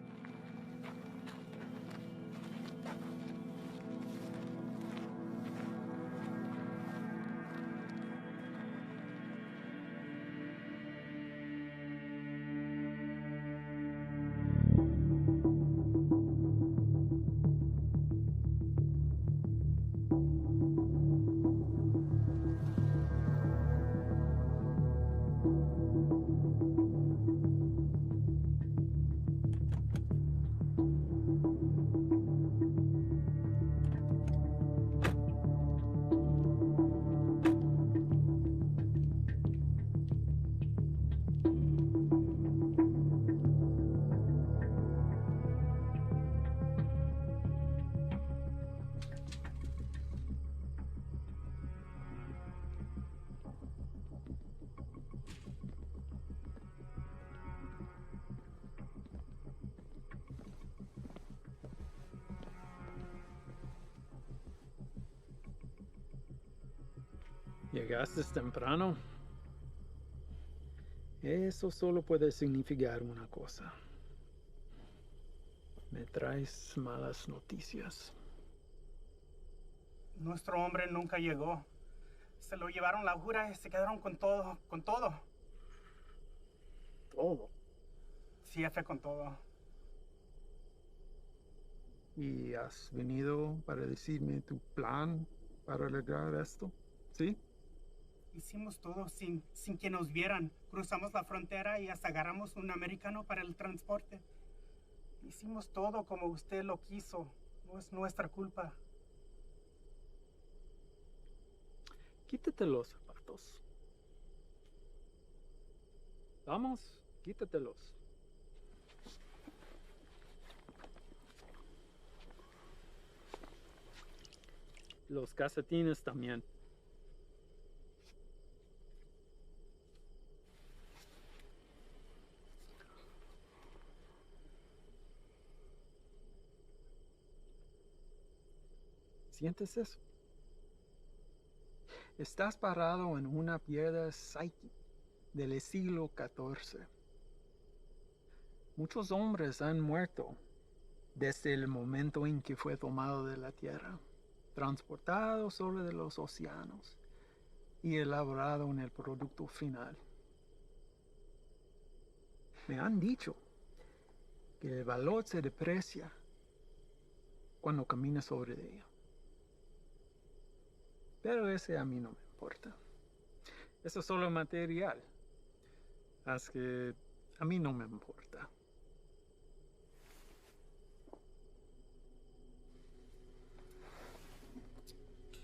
Llegaste temprano. Eso solo puede significar una cosa. Me traes malas noticias. Nuestro hombre nunca llegó. Se lo llevaron la jura y se quedaron con todo, con todo. ¿Todo? Sí, jefe, con todo. ¿Y has venido para decirme tu plan para arreglar esto? ¿Sí? Hicimos todo sin que nos vieran. Cruzamos la frontera y hasta agarramos un americano para el transporte. Hicimos todo como usted lo quiso. No es nuestra culpa. Quítate los zapatos. Vamos, quítatelos. Los calcetines también. ¿Sientes eso? Estás parado en una piedra Psyche del siglo XIV. Muchos hombres han muerto desde el momento en que fue tomado de la tierra, transportado sobre los océanos y elaborado en el producto final. Me han dicho que el valor se deprecia cuando caminas sobre ella. Pero ese a mí no me importa. Eso es solo material. Así que a mí no me importa.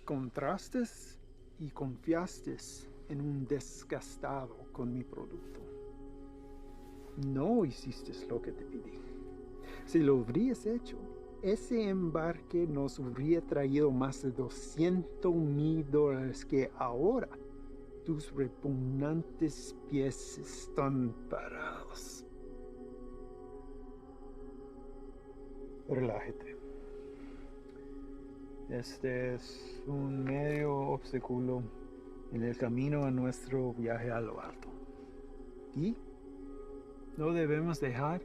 Contrastes y confiaste en un desgastado con mi producto. No hiciste lo que te pedí. Si lo hubieras hecho, ese embarque nos hubiera traído más de $200,000 que ahora tus repugnantes pies están parados. Relájate. Este es un medio obstáculo en el camino a nuestro viaje a lo alto. Y no debemos dejar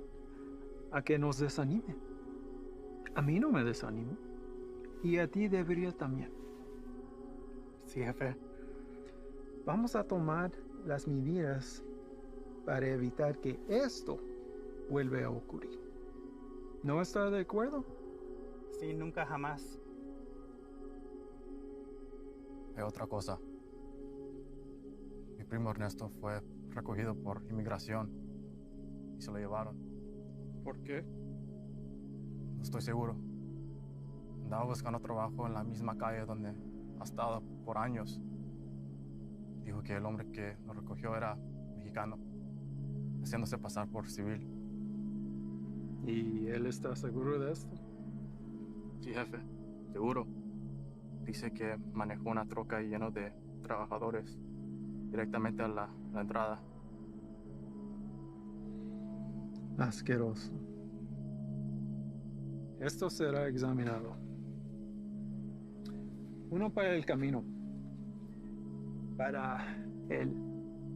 a que nos desanime. A mí no me desanimo. Y a ti debería también. Sí, jefe. Vamos a tomar las medidas para evitar que esto vuelva a ocurrir. ¿No está de acuerdo? Sí, nunca jamás. Hay otra cosa. Mi primo Ernesto fue recogido por inmigración y se lo llevaron. ¿Por qué? No estoy seguro. Andaba buscando trabajo en la misma calle donde ha estado por años. Dijo que el hombre que lo recogió era mexicano, haciéndose pasar por civil. ¿Y él está seguro de esto? Sí, jefe, seguro. Dice que manejó una troca llena de trabajadores directamente a la entrada. Asqueroso. Esto será examinado. Uno para el camino. Para el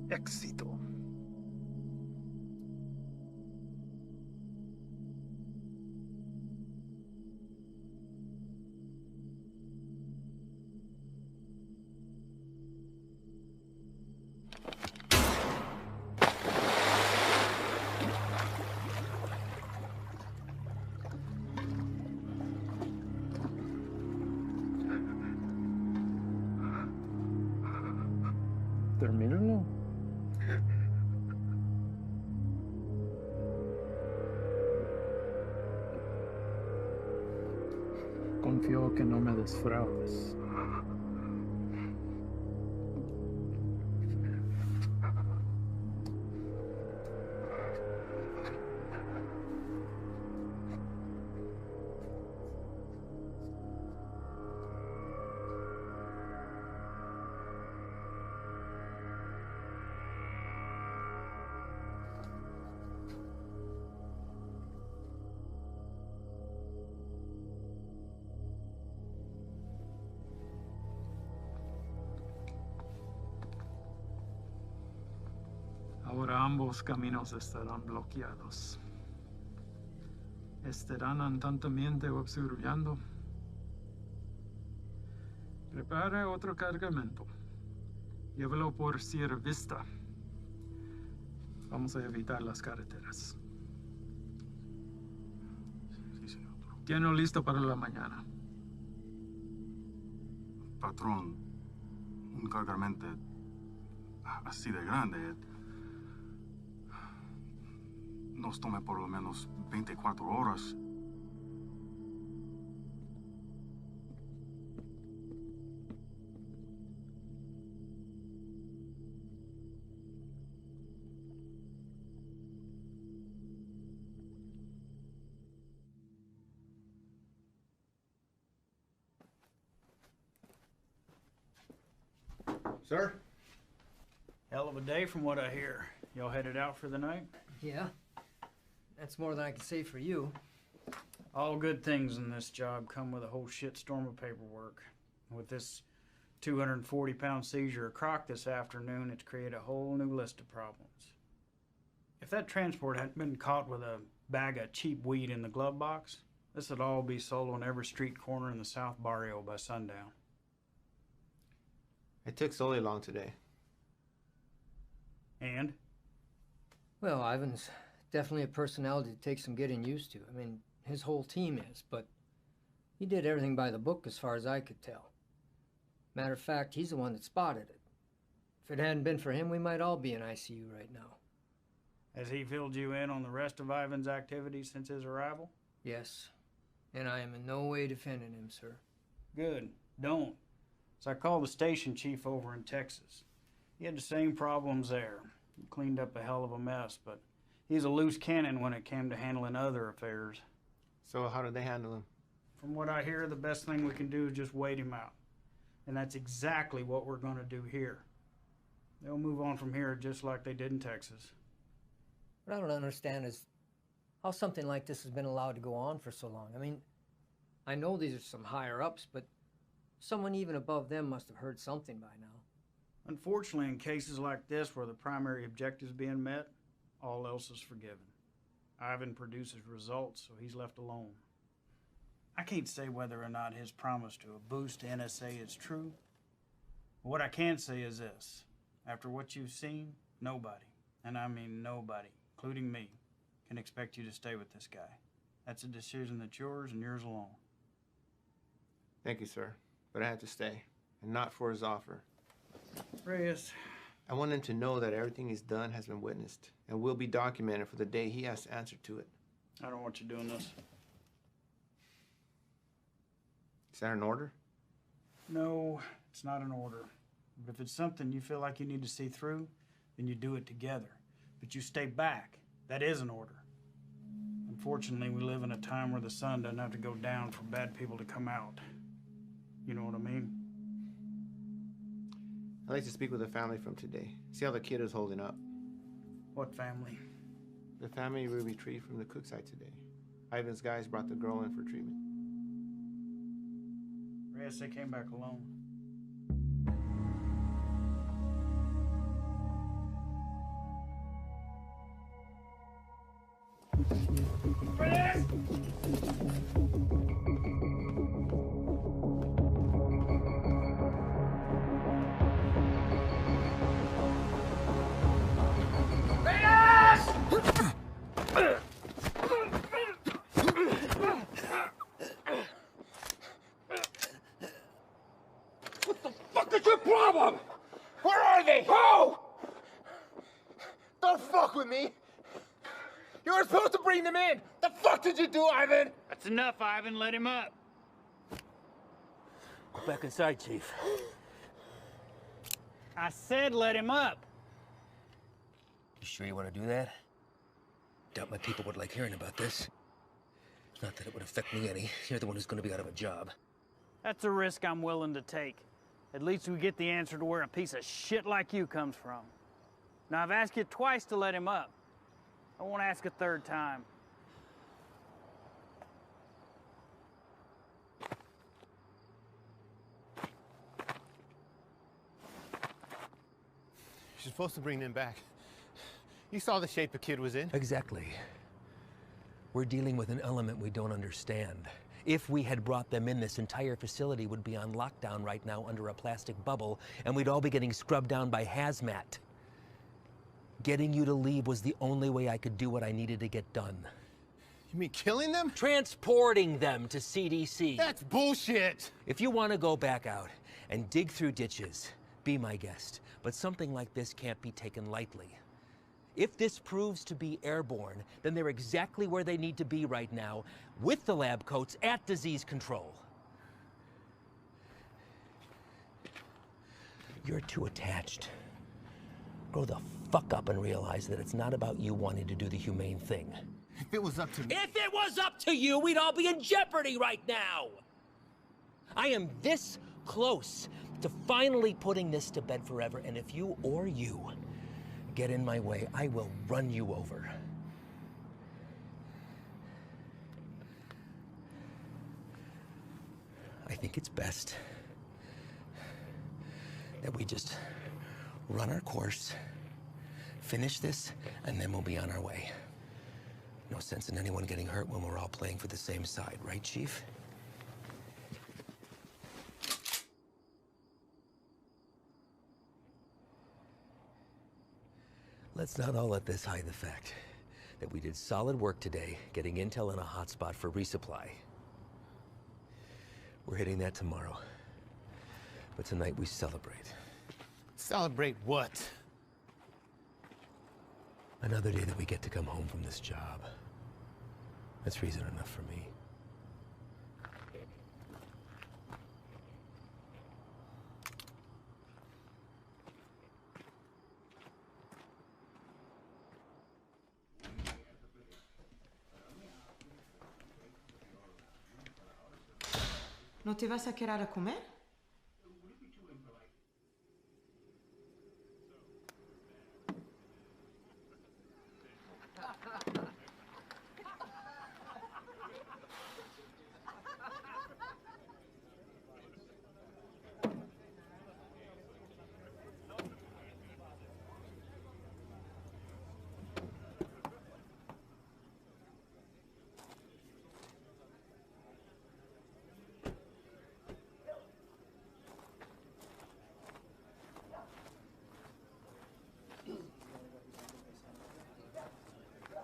éxito. Termínalo. Confío que no me defraudes. Ahora ambos caminos estarán bloqueados. Estarán atentamente observando. Prepara otro cargamento. Llévalo por Sierra Vista. Vamos a evitar las carreteras. Sí, señor. Tiene listo para la mañana. Patrón, un cargamento así de grande nos toma por lo menos 24 horas. Sir? Hell of a day from what I hear. Y'all headed out for the night? Yeah. That's more than I can say for you. All good things in this job come with a whole shitstorm of paperwork. With this 240-pound seizure of Croc this afternoon, it's created a whole new list of problems. If that transport hadn't been caught with a bag of cheap weed in the glove box, this would all be sold on every street corner in the South Barrio by sundown. It took Sully long today. And? Well, Ivan's definitely a personality that takes some getting used to. I mean, his whole team is, but he did everything by the book as far as I could tell. Matter of fact, he's the one that spotted it. If it hadn't been for him, we might all be in ICU right now. Has he filled you in on the rest of Ivan's activities since his arrival? Yes. And I am in no way defending him, sir. Good. Don't. So I called the station chief over in Texas. He had the same problems there. He cleaned up a hell of a mess, but he's a loose cannon when it came to handling other affairs. So how did they handle him? From what I hear, the best thing we can do is just wait him out. And that's exactly what we're going to do here. They'll move on from here just like they did in Texas. What I don't understand is how something like this has been allowed to go on for so long. I mean, I know these are some higher-ups, but someone even above them must have heard something by now. Unfortunately, in cases like this where the primary objective is being met, all else is forgiven. Ivan produces results, so he's left alone. I can't say whether or not his promise to a boost to NSA is true. But what I can say is this. After what you've seen, nobody, and I mean nobody, including me, can expect you to stay with this guy. That's a decision that's yours and yours alone. Thank you, sir. But I had to stay, and not for his offer. Reyes. I want him to know that everything he's done has been witnessed and will be documented for the day he has to answer to it. I don't want you doing this. Is that an order? No, it's not an order. But if it's something you feel like you need to see through, then you do it together. But you stay back. That is an order. Unfortunately, we live in a time where the sun doesn't have to go down for bad people to come out. You know what I mean? I'd like to speak with the family from today. See how the kid is holding up. What family? The family we retrieved from the cook site today. Ivan's guys brought the girl in for treatment. Reyes, they came back alone. Reyes! What the fuck is your problem? Where are they? Who? Don't fuck with me! You were supposed to bring them in! The fuck did you do, Ivan? That's enough, Ivan. Let him up. Go back inside, Chief. I said let him up. You sure you want to do that? Doubt my people would like hearing about this. Not that it would affect me any. You're the one who's going to be out of a job. That's a risk I'm willing to take. At least we get the answer to where a piece of shit like you comes from. Now, I've asked you twice to let him up. I won't ask a third time. You're supposed to bring them back. You saw the shape the kid was in. Exactly. We're dealing with an element we don't understand. If we had brought them in, this entire facility would be on lockdown right now under a plastic bubble, and we'd all be getting scrubbed down by hazmat. Getting you to leave was the only way I could do what I needed to get done. You mean killing them? Transporting them to CDC. That's bullshit! If you want to go back out and dig through ditches, be my guest. But something like this can't be taken lightly. If this proves to be airborne, then they're exactly where they need to be right now, with the lab coats at disease control. You're too attached. Grow the fuck up and realize that it's not about you wanting to do the humane thing. If it was up to me... If it was up to you, we'd all be in jeopardy right now! I am this close to finally putting this to bed forever. And if you or you get in my way, I will run you over. I think it's best that we just run our course, finish this, and then we'll be on our way. No sense in anyone getting hurt when we're all playing for the same side, right, Chief? Let's not all let this hide the fact that we did solid work today getting intel in a hotspot for resupply. We're hitting that tomorrow. But tonight we celebrate. Celebrate what? Another day that we get to come home from this job. That's reason enough for me. ¿No te vas a quedar a comer?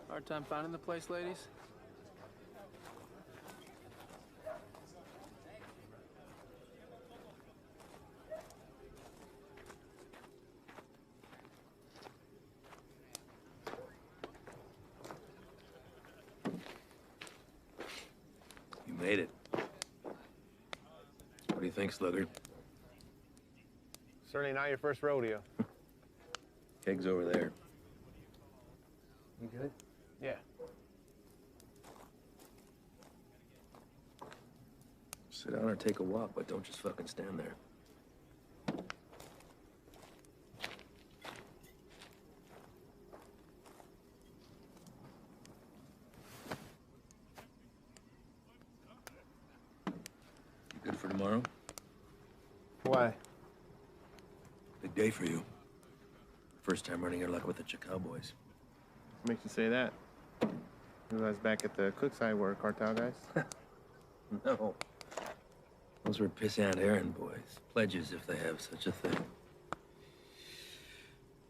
Hard time finding the place, ladies? You made it. What do you think, Sluggard? Certainly not your first rodeo. Keg's over there. You good? Yeah. Sit down or take a walk, but don't just fucking stand there. You good for tomorrow? Why? Big day for you. First time running your luck with the Cowboys. Makes you say that? You guys back at the Cookside were cartel guys? No. Those were pissant errand boys. Pledges, if they have such a thing.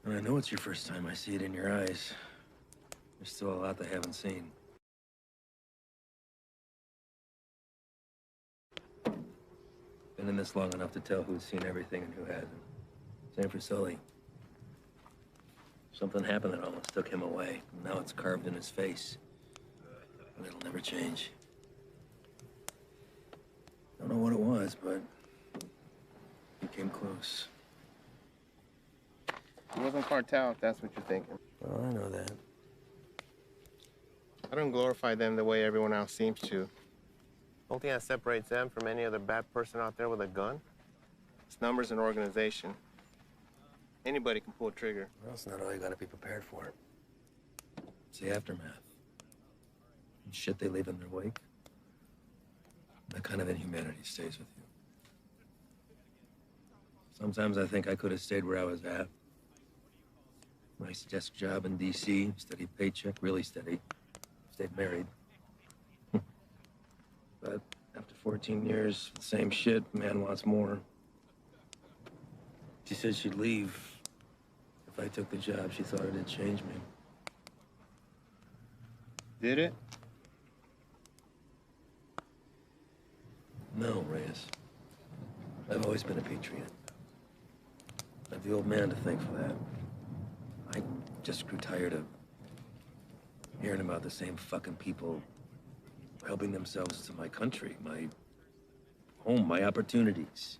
And I know it's your first time. I see it in your eyes. There's still a lot they haven't seen. Been in this long enough to tell who's seen everything and who hasn't. Same for Sully. Something happened that almost took him away. Now it's carved in his face. And it'll never change. Don't know what it was, but he came close. It wasn't cartel, if that's what you're thinking. Well, I know that. I don't glorify them the way everyone else seems to. The only thing that separates them from any other bad person out there with a gun is numbers and organization. Anybody can pull a trigger. Well, it's not all you gotta be prepared for. It's the aftermath. And shit they leave in their wake. That kind of inhumanity stays with you. Sometimes I think I could have stayed where I was at. Nice desk job in D.C., steady paycheck, really steady. Stayed married. But after 14 years, the same shit, man wants more. She said she'd leave if I took the job. She thought it'd change me. Did it? No, Reyes. I've always been a patriot. I have the old man to thank for that. I just grew tired of hearing about the same fucking people helping themselves to my country, my home, my opportunities.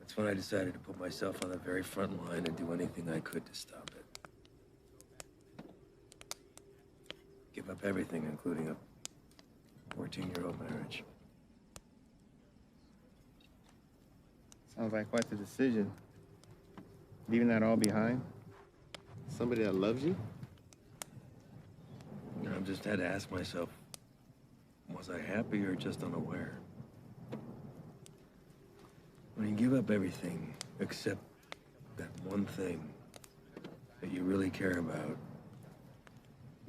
That's when I decided to put myself on the very front line and do anything I could to stop it. Give up everything, including a 14-year-old marriage. Sounds like quite the decision. Leaving that all behind? Somebody that loves you? I've just had to ask myself, was I happy or just unaware? When you give up everything except that one thing that you really care about,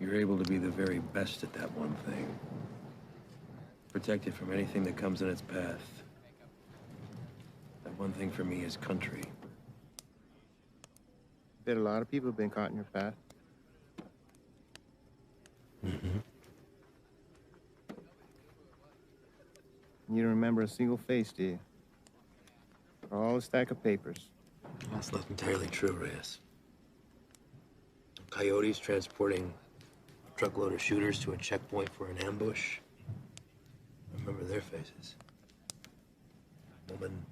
you're able to be the very best at that one thing. Protected from anything that comes in its path. That one thing for me is country. Bet a lot of people have been caught in your path. Mm-hmm. You don't remember a single face, do you? Or all a stack of papers. That's not entirely true, Reyes. Coyotes transporting a truckload of shooters to a checkpoint for an ambush. I remember their faces. Woman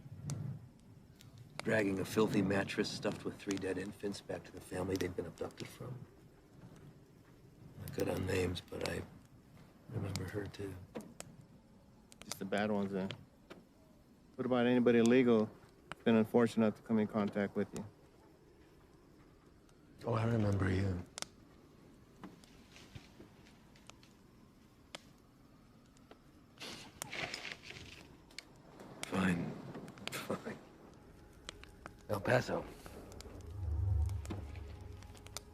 dragging a filthy mattress stuffed with 3 dead infants back to the family they'd been abducted from. I cut on names, but I remember her too. Just the bad ones, then. What about anybody illegal who's been unfortunate enough to come in contact with you? Oh, I remember you. Fine. El Paso.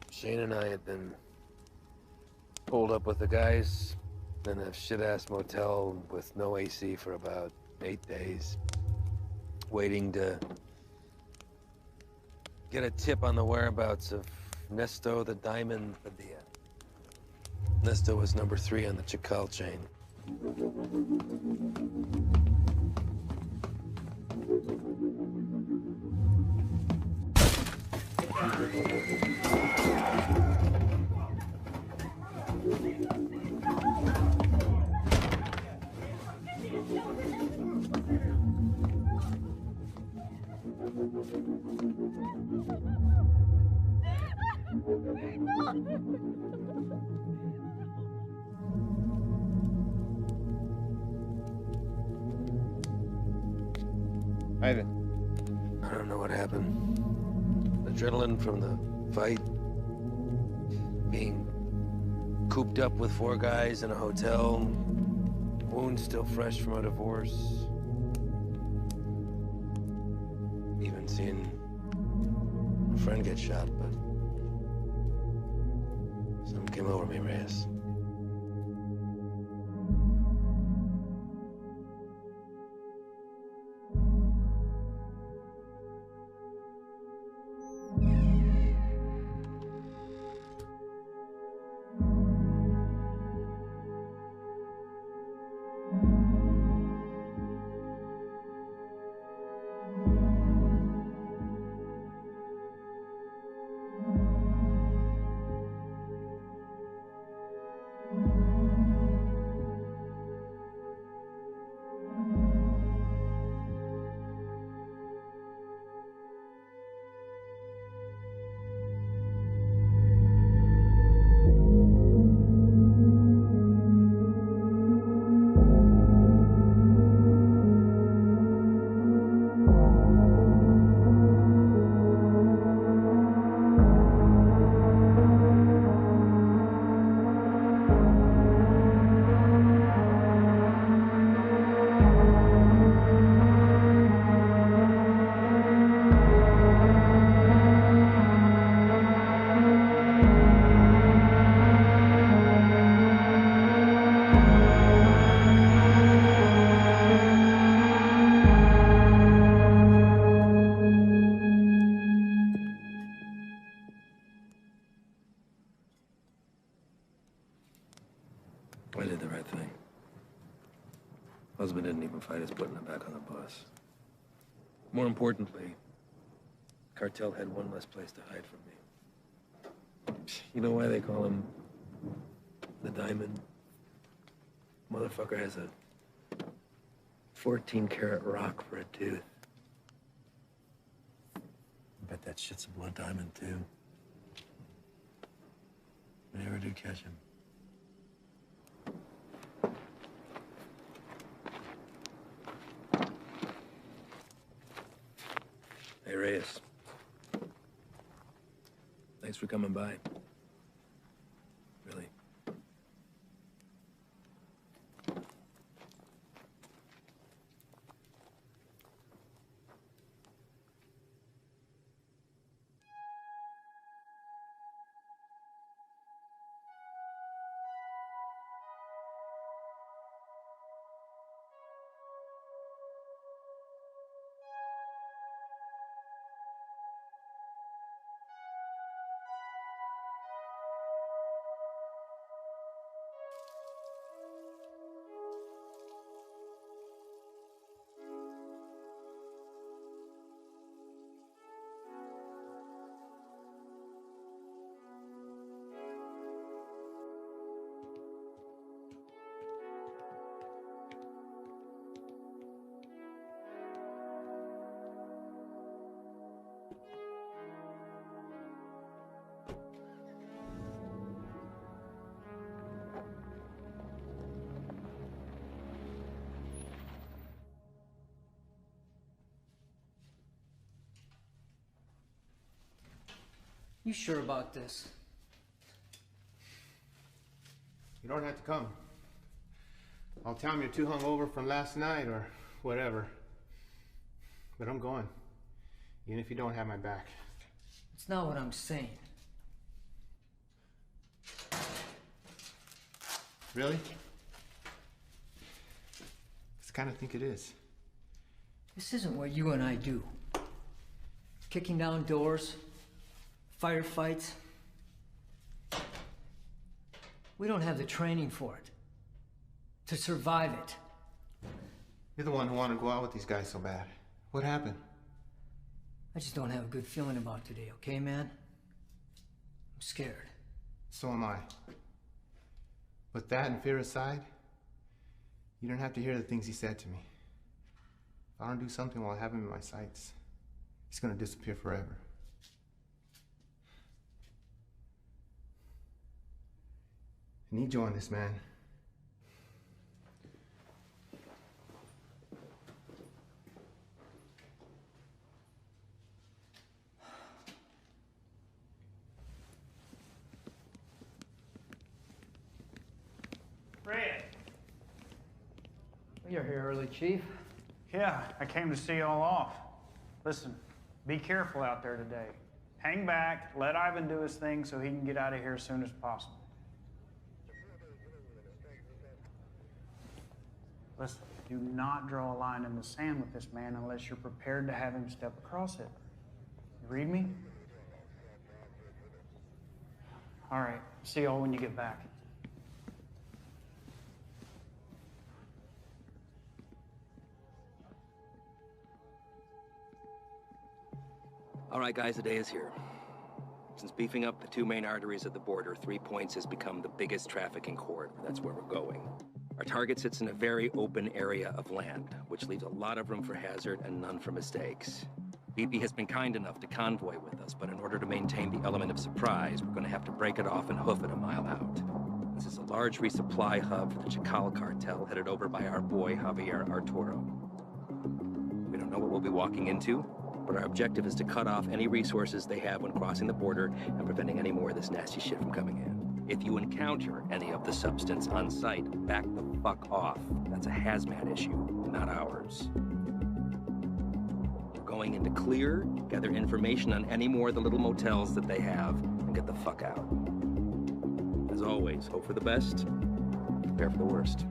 Shane and I had been pulled up with the guys in a shit-ass motel with no AC for about 8 days, waiting to get a tip on the whereabouts of Nesto the Diamond Padilla. Nesto was number 3 on the Chacal chain. Ivan. I don't know what happened. Adrenaline from the fight. Being cooped up with 4 guys in a hotel. Wounds still fresh from a divorce. Even seeing a friend get shot, but something came over me, Reyes. I did the right thing. Husband didn't even fight us putting him back on the bus. More importantly, cartel had one less place to hide from me. You know why they call him the Diamond? Motherfucker has a 14-karat rock for a tooth. I bet that shit's a blood diamond, too. I never do catch him. Hey, Reyes. Thanks for coming by. Really. You sure about this? You don't have to come. I'll tell him you're too hungover from last night or whatever. But I'm going. Even if you don't have my back. It's not what I'm saying. Really? 'Cause I kind of think it is. This isn't what you and I do. Kicking down doors, firefights. We don't have the training for it. To survive it. You're the one who wanted to go out with these guys so bad. What happened? I just don't have a good feeling about today, okay, man? I'm scared. So am I. But that and fear aside, you don't have to hear the things he said to me. If I don't do something while I have him in my sights, he's gonna disappear forever. I need you on this, man. Red. You're here early, Chief. Yeah, I came to see y'all off. Listen, be careful out there today. Hang back, let Ivan do his thing so he can get out of here as soon as possible. Listen, do not draw a line in the sand with this man unless you're prepared to have him step across it. You read me? All right, see y'all when you get back. All right, guys, the day is here. Since beefing up the two main arteries at the border, 3 Points has become the biggest trafficking corridor. That's where we're going. Our target sits in a very open area of land, which leaves a lot of room for hazard and none for mistakes. BP has been kind enough to convoy with us, but in order to maintain the element of surprise, we're going to have to break it off and hoof it a mile out. This is a large resupply hub for the Chacal cartel headed over by our boy, Javier Arturo. We don't know what we'll be walking into, but our objective is to cut off any resources they have when crossing the border and preventing any more of this nasty shit from coming in. If you encounter any of the substance on site, back the fuck off. That's a hazmat issue, not ours. We're going into clear, gather information on any more of the little motels that they have, and get the fuck out. As always, hope for the best, prepare for the worst.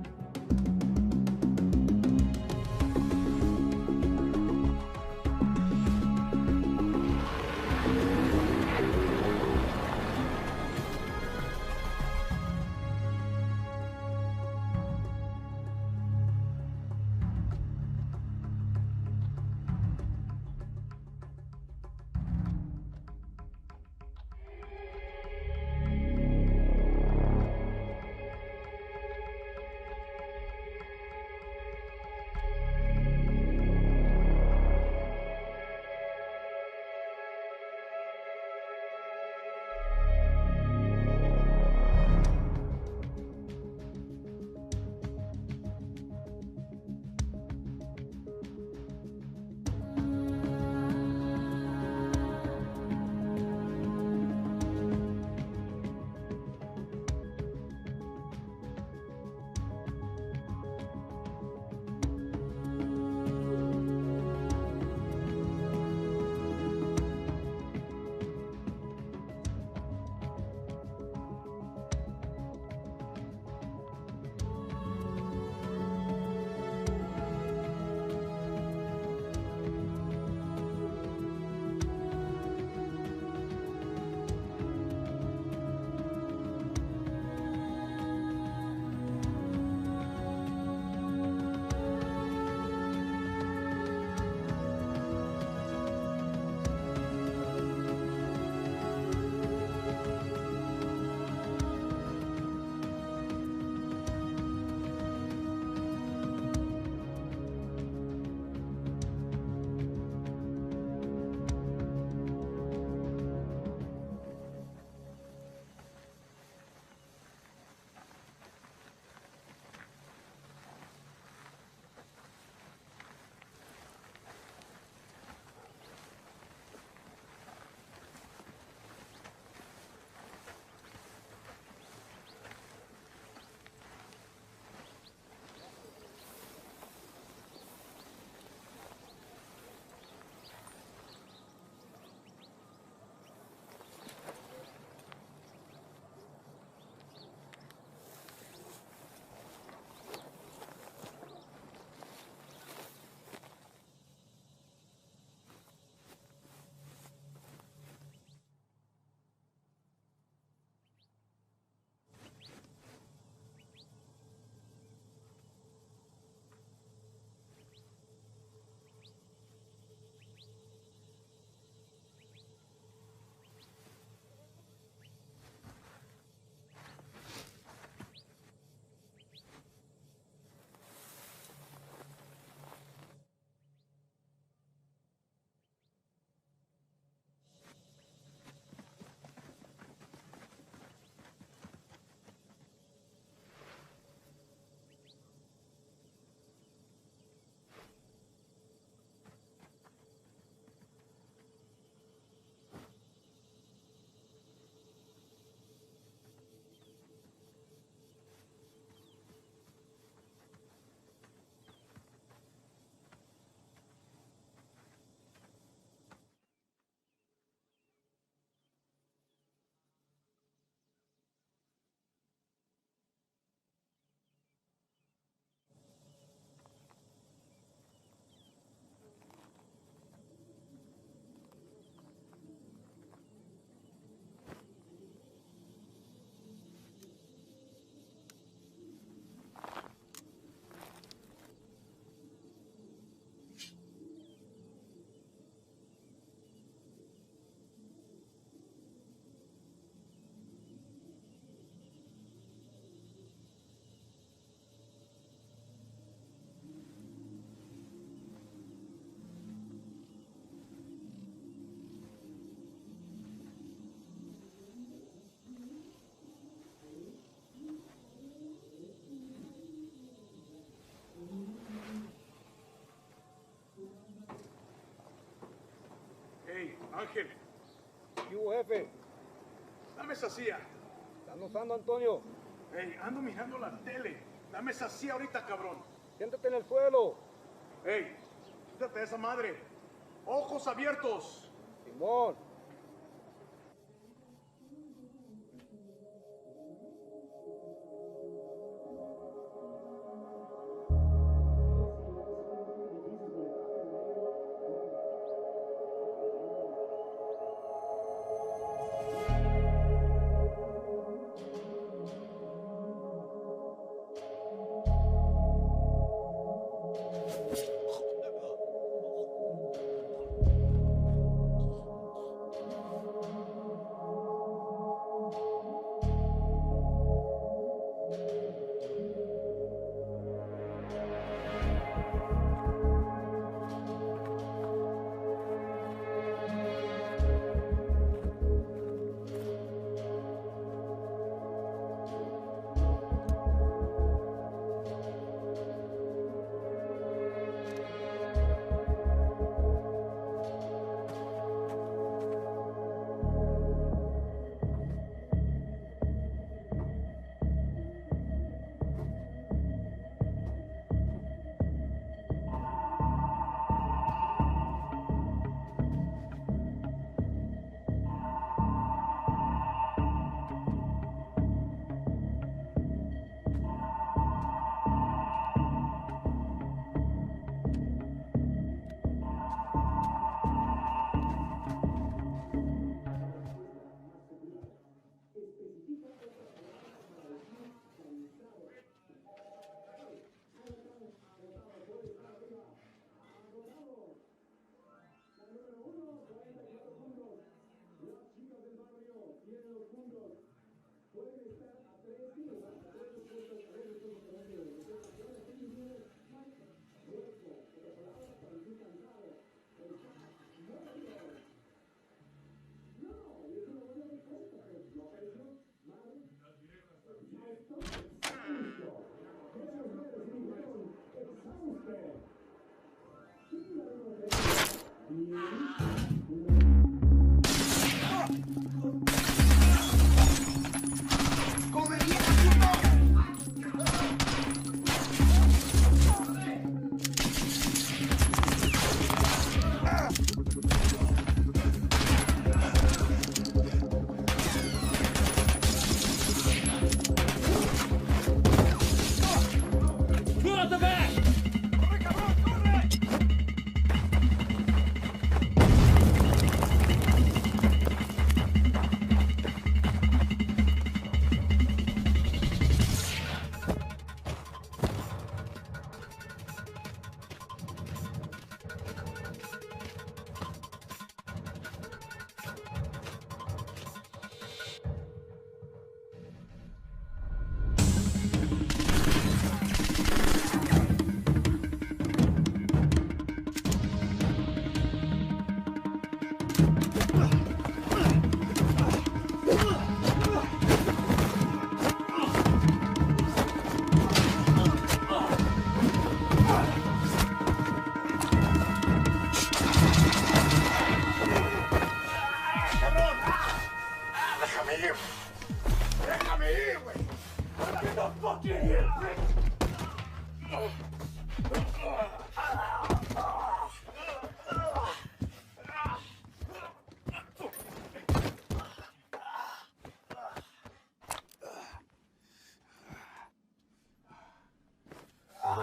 Ángel, ¿Qué hubo, jefe? dame esa silla. ¿Están usando, Antonio? Ey, ando mirando la tele. Dame esa silla ahorita, cabrón. Siéntate en el suelo. Ey, quítate esa madre. Ojos abiertos. Simón.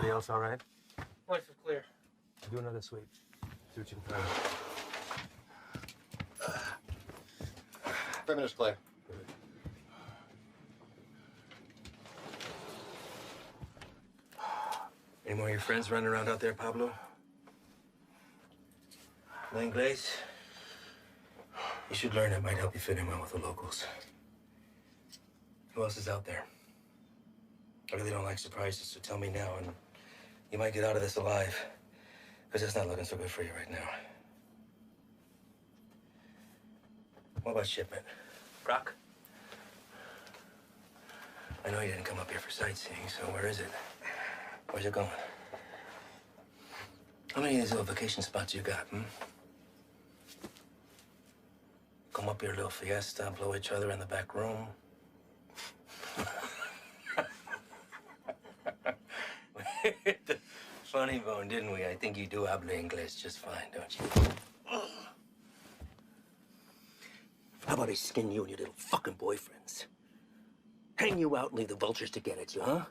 Everybody else all right? Life is clear. Do another sweep. See what you can find. Perimeter's clear. Any more of your friends running around out there, Pablo? No Inglés? You should learn. It might help you fit in well with the locals. Who else is out there? I really don't like surprises, so tell me now, and you might get out of this alive, because it's not looking so good for you right now. What about shipment? Brock? I know you didn't come up here for sightseeing, so where is it? Where's it going? How many of these little vacation spots you got, hmm? Come up here, little fiesta, blow each other in the back room. Funny bone, didn't we? I think you do habla English just fine, don't you? How about I skin you and your little fucking boyfriends? Hang you out and leave the vultures to get at you, huh?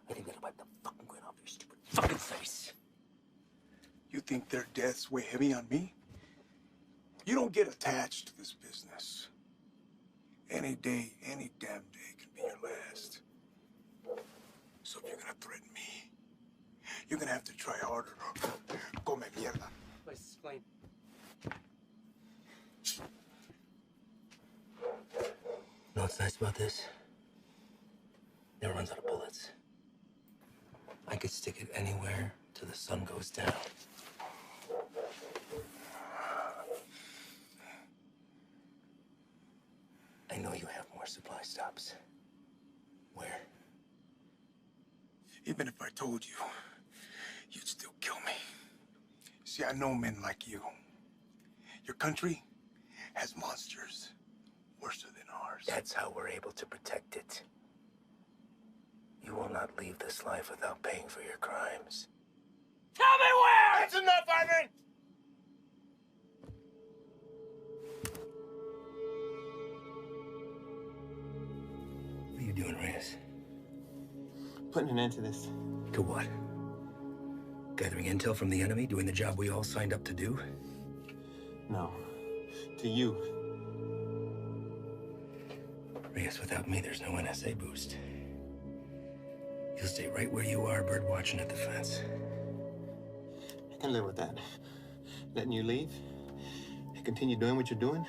I think that'll wipe the fucking grin off your stupid fucking face. You think their deaths weigh heavy on me? You don't get attached to this business. Any day, any damn day can be your last. So if you're gonna threaten me, you're gonna have to try harder. Come mierda. Let's explain. You know what's nice about this? Never runs out of bullets. I could stick it anywhere till the sun goes down. I know you have more supply stops. Where? Even if I told you, you'd still kill me. See, I know men like you. Your country has monsters worse than ours. That's how we're able to protect it. You will not leave this life without paying for your crimes. Tell me where! That's enough, Ivan! What are you doing, Reyes? Putting an end to this. To what? Gathering intel from the enemy, doing the job we all signed up to do? No. To you. Reyes, without me, there's no NSA boost. You'll stay right where you are, bird watching at the fence. I can live with that. Letting you leave and continue doing what you're doing,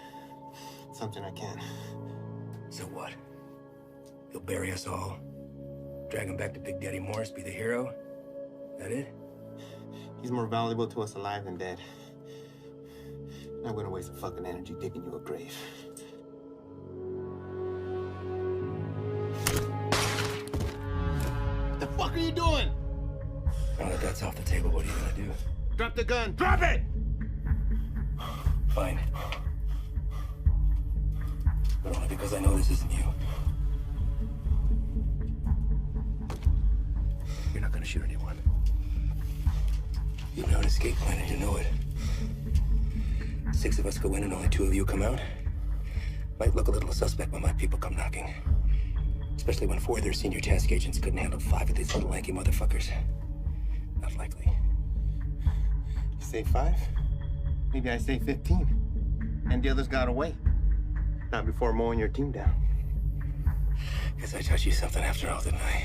something I can. So what? You'll bury us all, drag him back to Big Daddy Morris, be the hero? That it? He's more valuable to us alive than dead. I'm not gonna waste the fucking energy digging you a grave. The fuck are you doing? Now that that's off the table, what are you gonna do? Drop the gun. Drop it! Fine. But only because I know this isn't you. You're not gonna shoot anyone. You know an escape plan and you know it. 6 of us go in and only 2 of you come out. Might look a little suspect when my people come knocking. Especially when 4 of their senior task agents couldn't handle 5 of these little lanky motherfuckers. Not likely. You say 5? Maybe I say 15. And the others got away. Not before mowing your team down. Guess I taught you something after all, didn't I?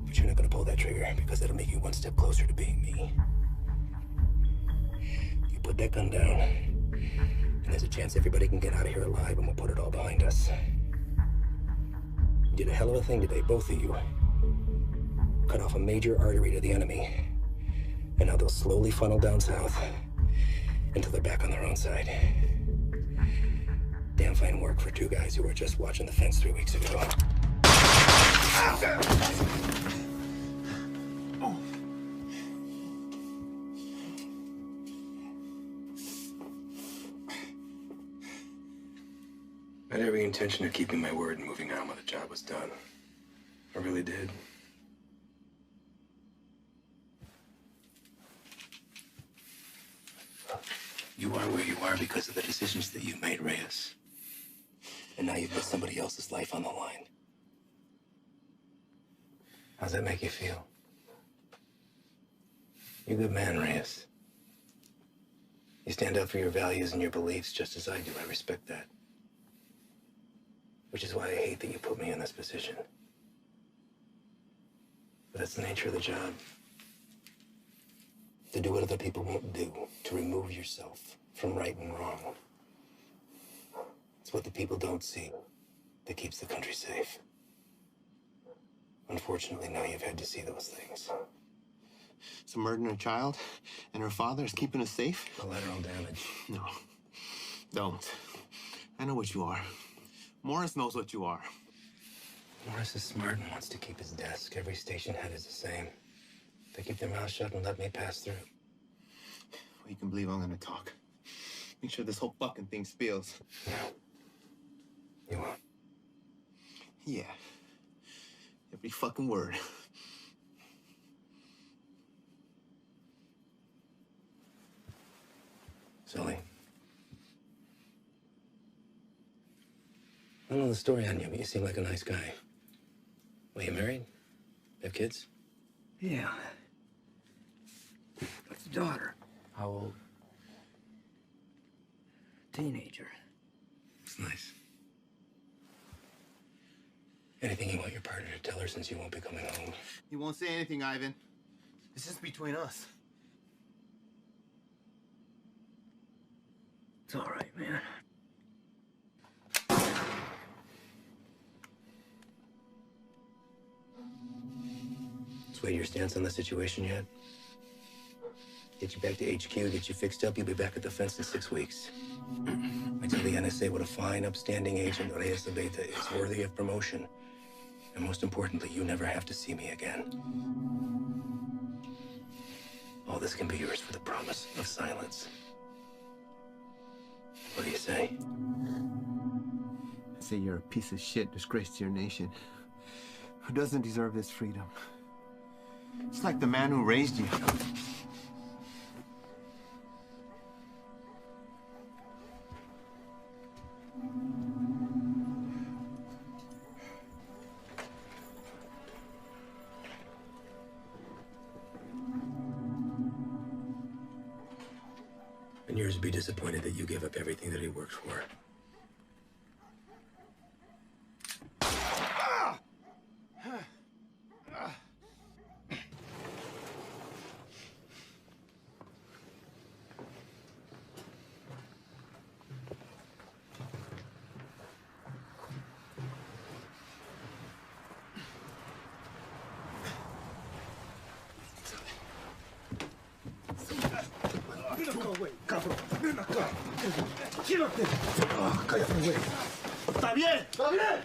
But you're not gonna pull that trigger because that'll make you 1 step closer to being me. You put that gun down, and there's a chance everybody can get out of here alive and we'll put it all behind us. You did a hell of a thing today, both of you. Cut off a major artery to the enemy. And now they'll slowly funnel down south until they're back on their own side. Damn fine work for 2 guys who were just watching the fence 3 weeks ago. I had every intention of keeping my word and moving on when the job was done. I really did. You are where you are because of the decisions that you made, Reyes. And now you've put somebody else's life on the line. How's that make you feel? You're a good man, Reyes. You stand up for your values and your beliefs just as I do. I respect that. Which is why I hate that you put me in this position. But that's the nature of the job. To do what other people won't do, to remove yourself from right and wrong. It's what the people don't see that keeps the country safe. Unfortunately, now you've had to see those things. So murdering a child and her father is keeping us safe? Collateral damage. No. Don't. I know what you are. Morris knows what you are. Morris is smart and wants to keep his desk. Every station head is the same. They keep their mouths shut and let me pass through. Well, you can believe I'm gonna talk. Make sure this whole fucking thing spills. You will. Yeah. Every fucking word. Sully. I don't know the story on you, but you seem like a nice guy. Well, you married? Have kids? Yeah. Got a daughter. How old? Teenager. It's nice. Anything you want your partner to tell her since you won't be coming home? He won't say anything, Ivan. It's just between us. It's all right, man. Sway your stance on the situation yet? Get you back to HQ, get you fixed up, you'll be back at the fence in 6 weeks. I tell the NSA what a fine, upstanding agent Reyes Abeta is, worthy of promotion. And most importantly, you never have to see me again. All this can be yours for the promise of silence. What do you say? I say you're a piece of shit, disgrace to your nation, who doesn't deserve this freedom. It's like the man who raised you. And yours would be disappointed that you gave up everything that he worked for. Ven acá, güey, cabrón. Ven acá. Quédate. Cállate, güey. ¿Está bien? ¿Está bien?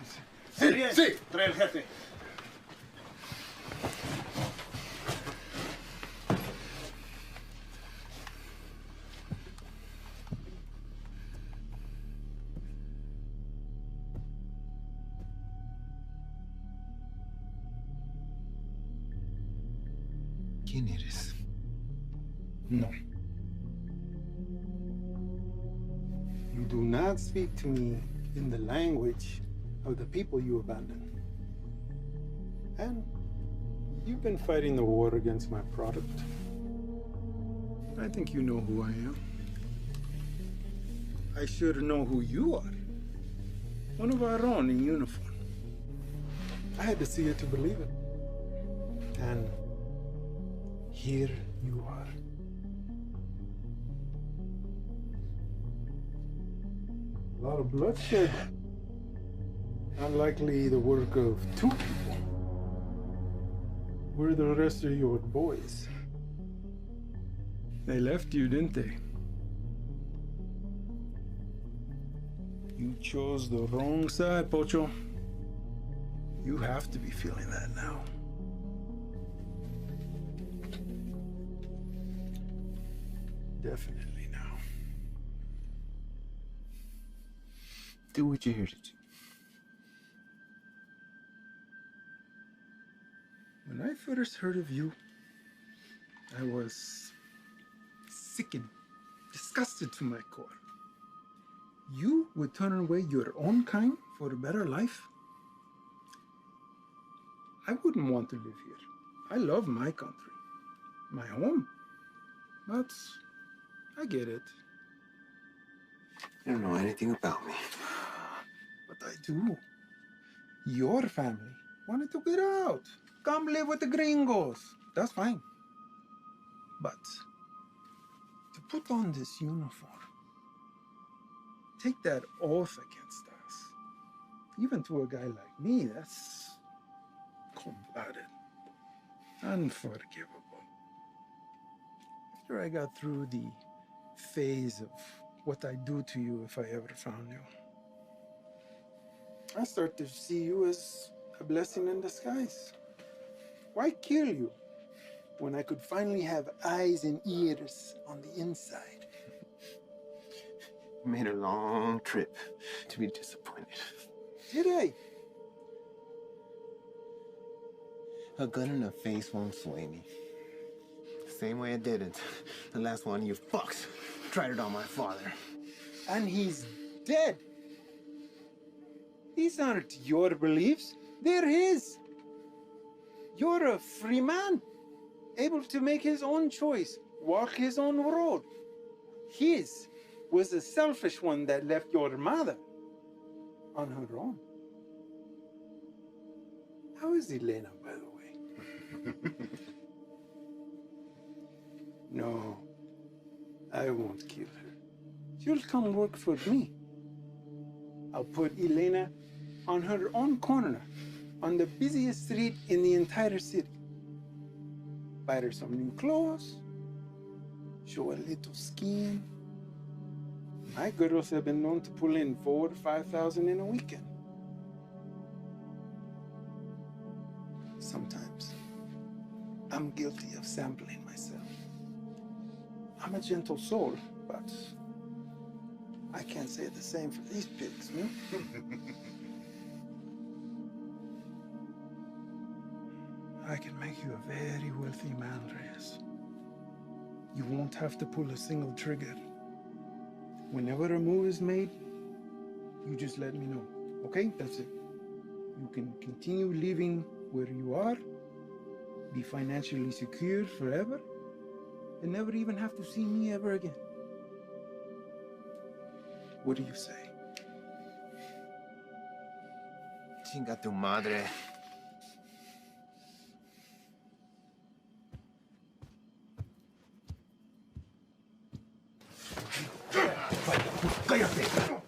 Sí, bien. Sí. Trae el jefe. ¿Quién eres? No. You do not speak to me in the language of the people you abandoned. And you've been fighting the war against my product. I think you know who I am. I should know who you are. One of our own in uniform. I had to see it to believe it. And here you are. A lot of bloodshed. Unlikely the work of two people. Where are the rest of your boys? They left you, didn't they? You chose the wrong side, Pocho. You have to be feeling that now. Definitely now. Do what you're here to do. When I first heard of you, I was sickened, disgusted to my core. You would turn away your own kind for a better life? I wouldn't want to live here. I love my country, my home. But I get it. You don't know anything about me. But I do. Your family wanted to get out. Come live with the gringos. That's fine. But to put on this uniform, take that oath against us, even to a guy like me, that's cold-blooded, unforgivable. After I got through the phase of what I'd do to you if I ever found you, I start to see you as a blessing in disguise. Why kill you when I could finally have eyes and ears on the inside? Made a long trip to be disappointed. Did I? A gun in the face won't sway me. Same way it didn't. The last one you fucks tried it on my father. And he's dead. These aren't your beliefs, they're his. You're a free man, able to make his own choice, walk his own road. His was a selfish one that left your mother on her own. How is Elena, by the way? No, I won't kill her. She'll come work for me. I'll put Elena on her own corner, on the busiest street in the entire city. Buy her some new clothes, show a little skin. My girls have been known to pull in 4,000 to 5,000 in a weekend. Sometimes I'm guilty of sampling myself. I'm a gentle soul, but I can't say the same for these pigs, no? I can make you a very wealthy man, Reyes. You won't have to pull a single trigger. Whenever a move is made, you just let me know, okay? That's it. You can continue living where you are, be financially secure forever, and never even have to see me ever again. What do you say? Chinga tu madre. ¡Cállate!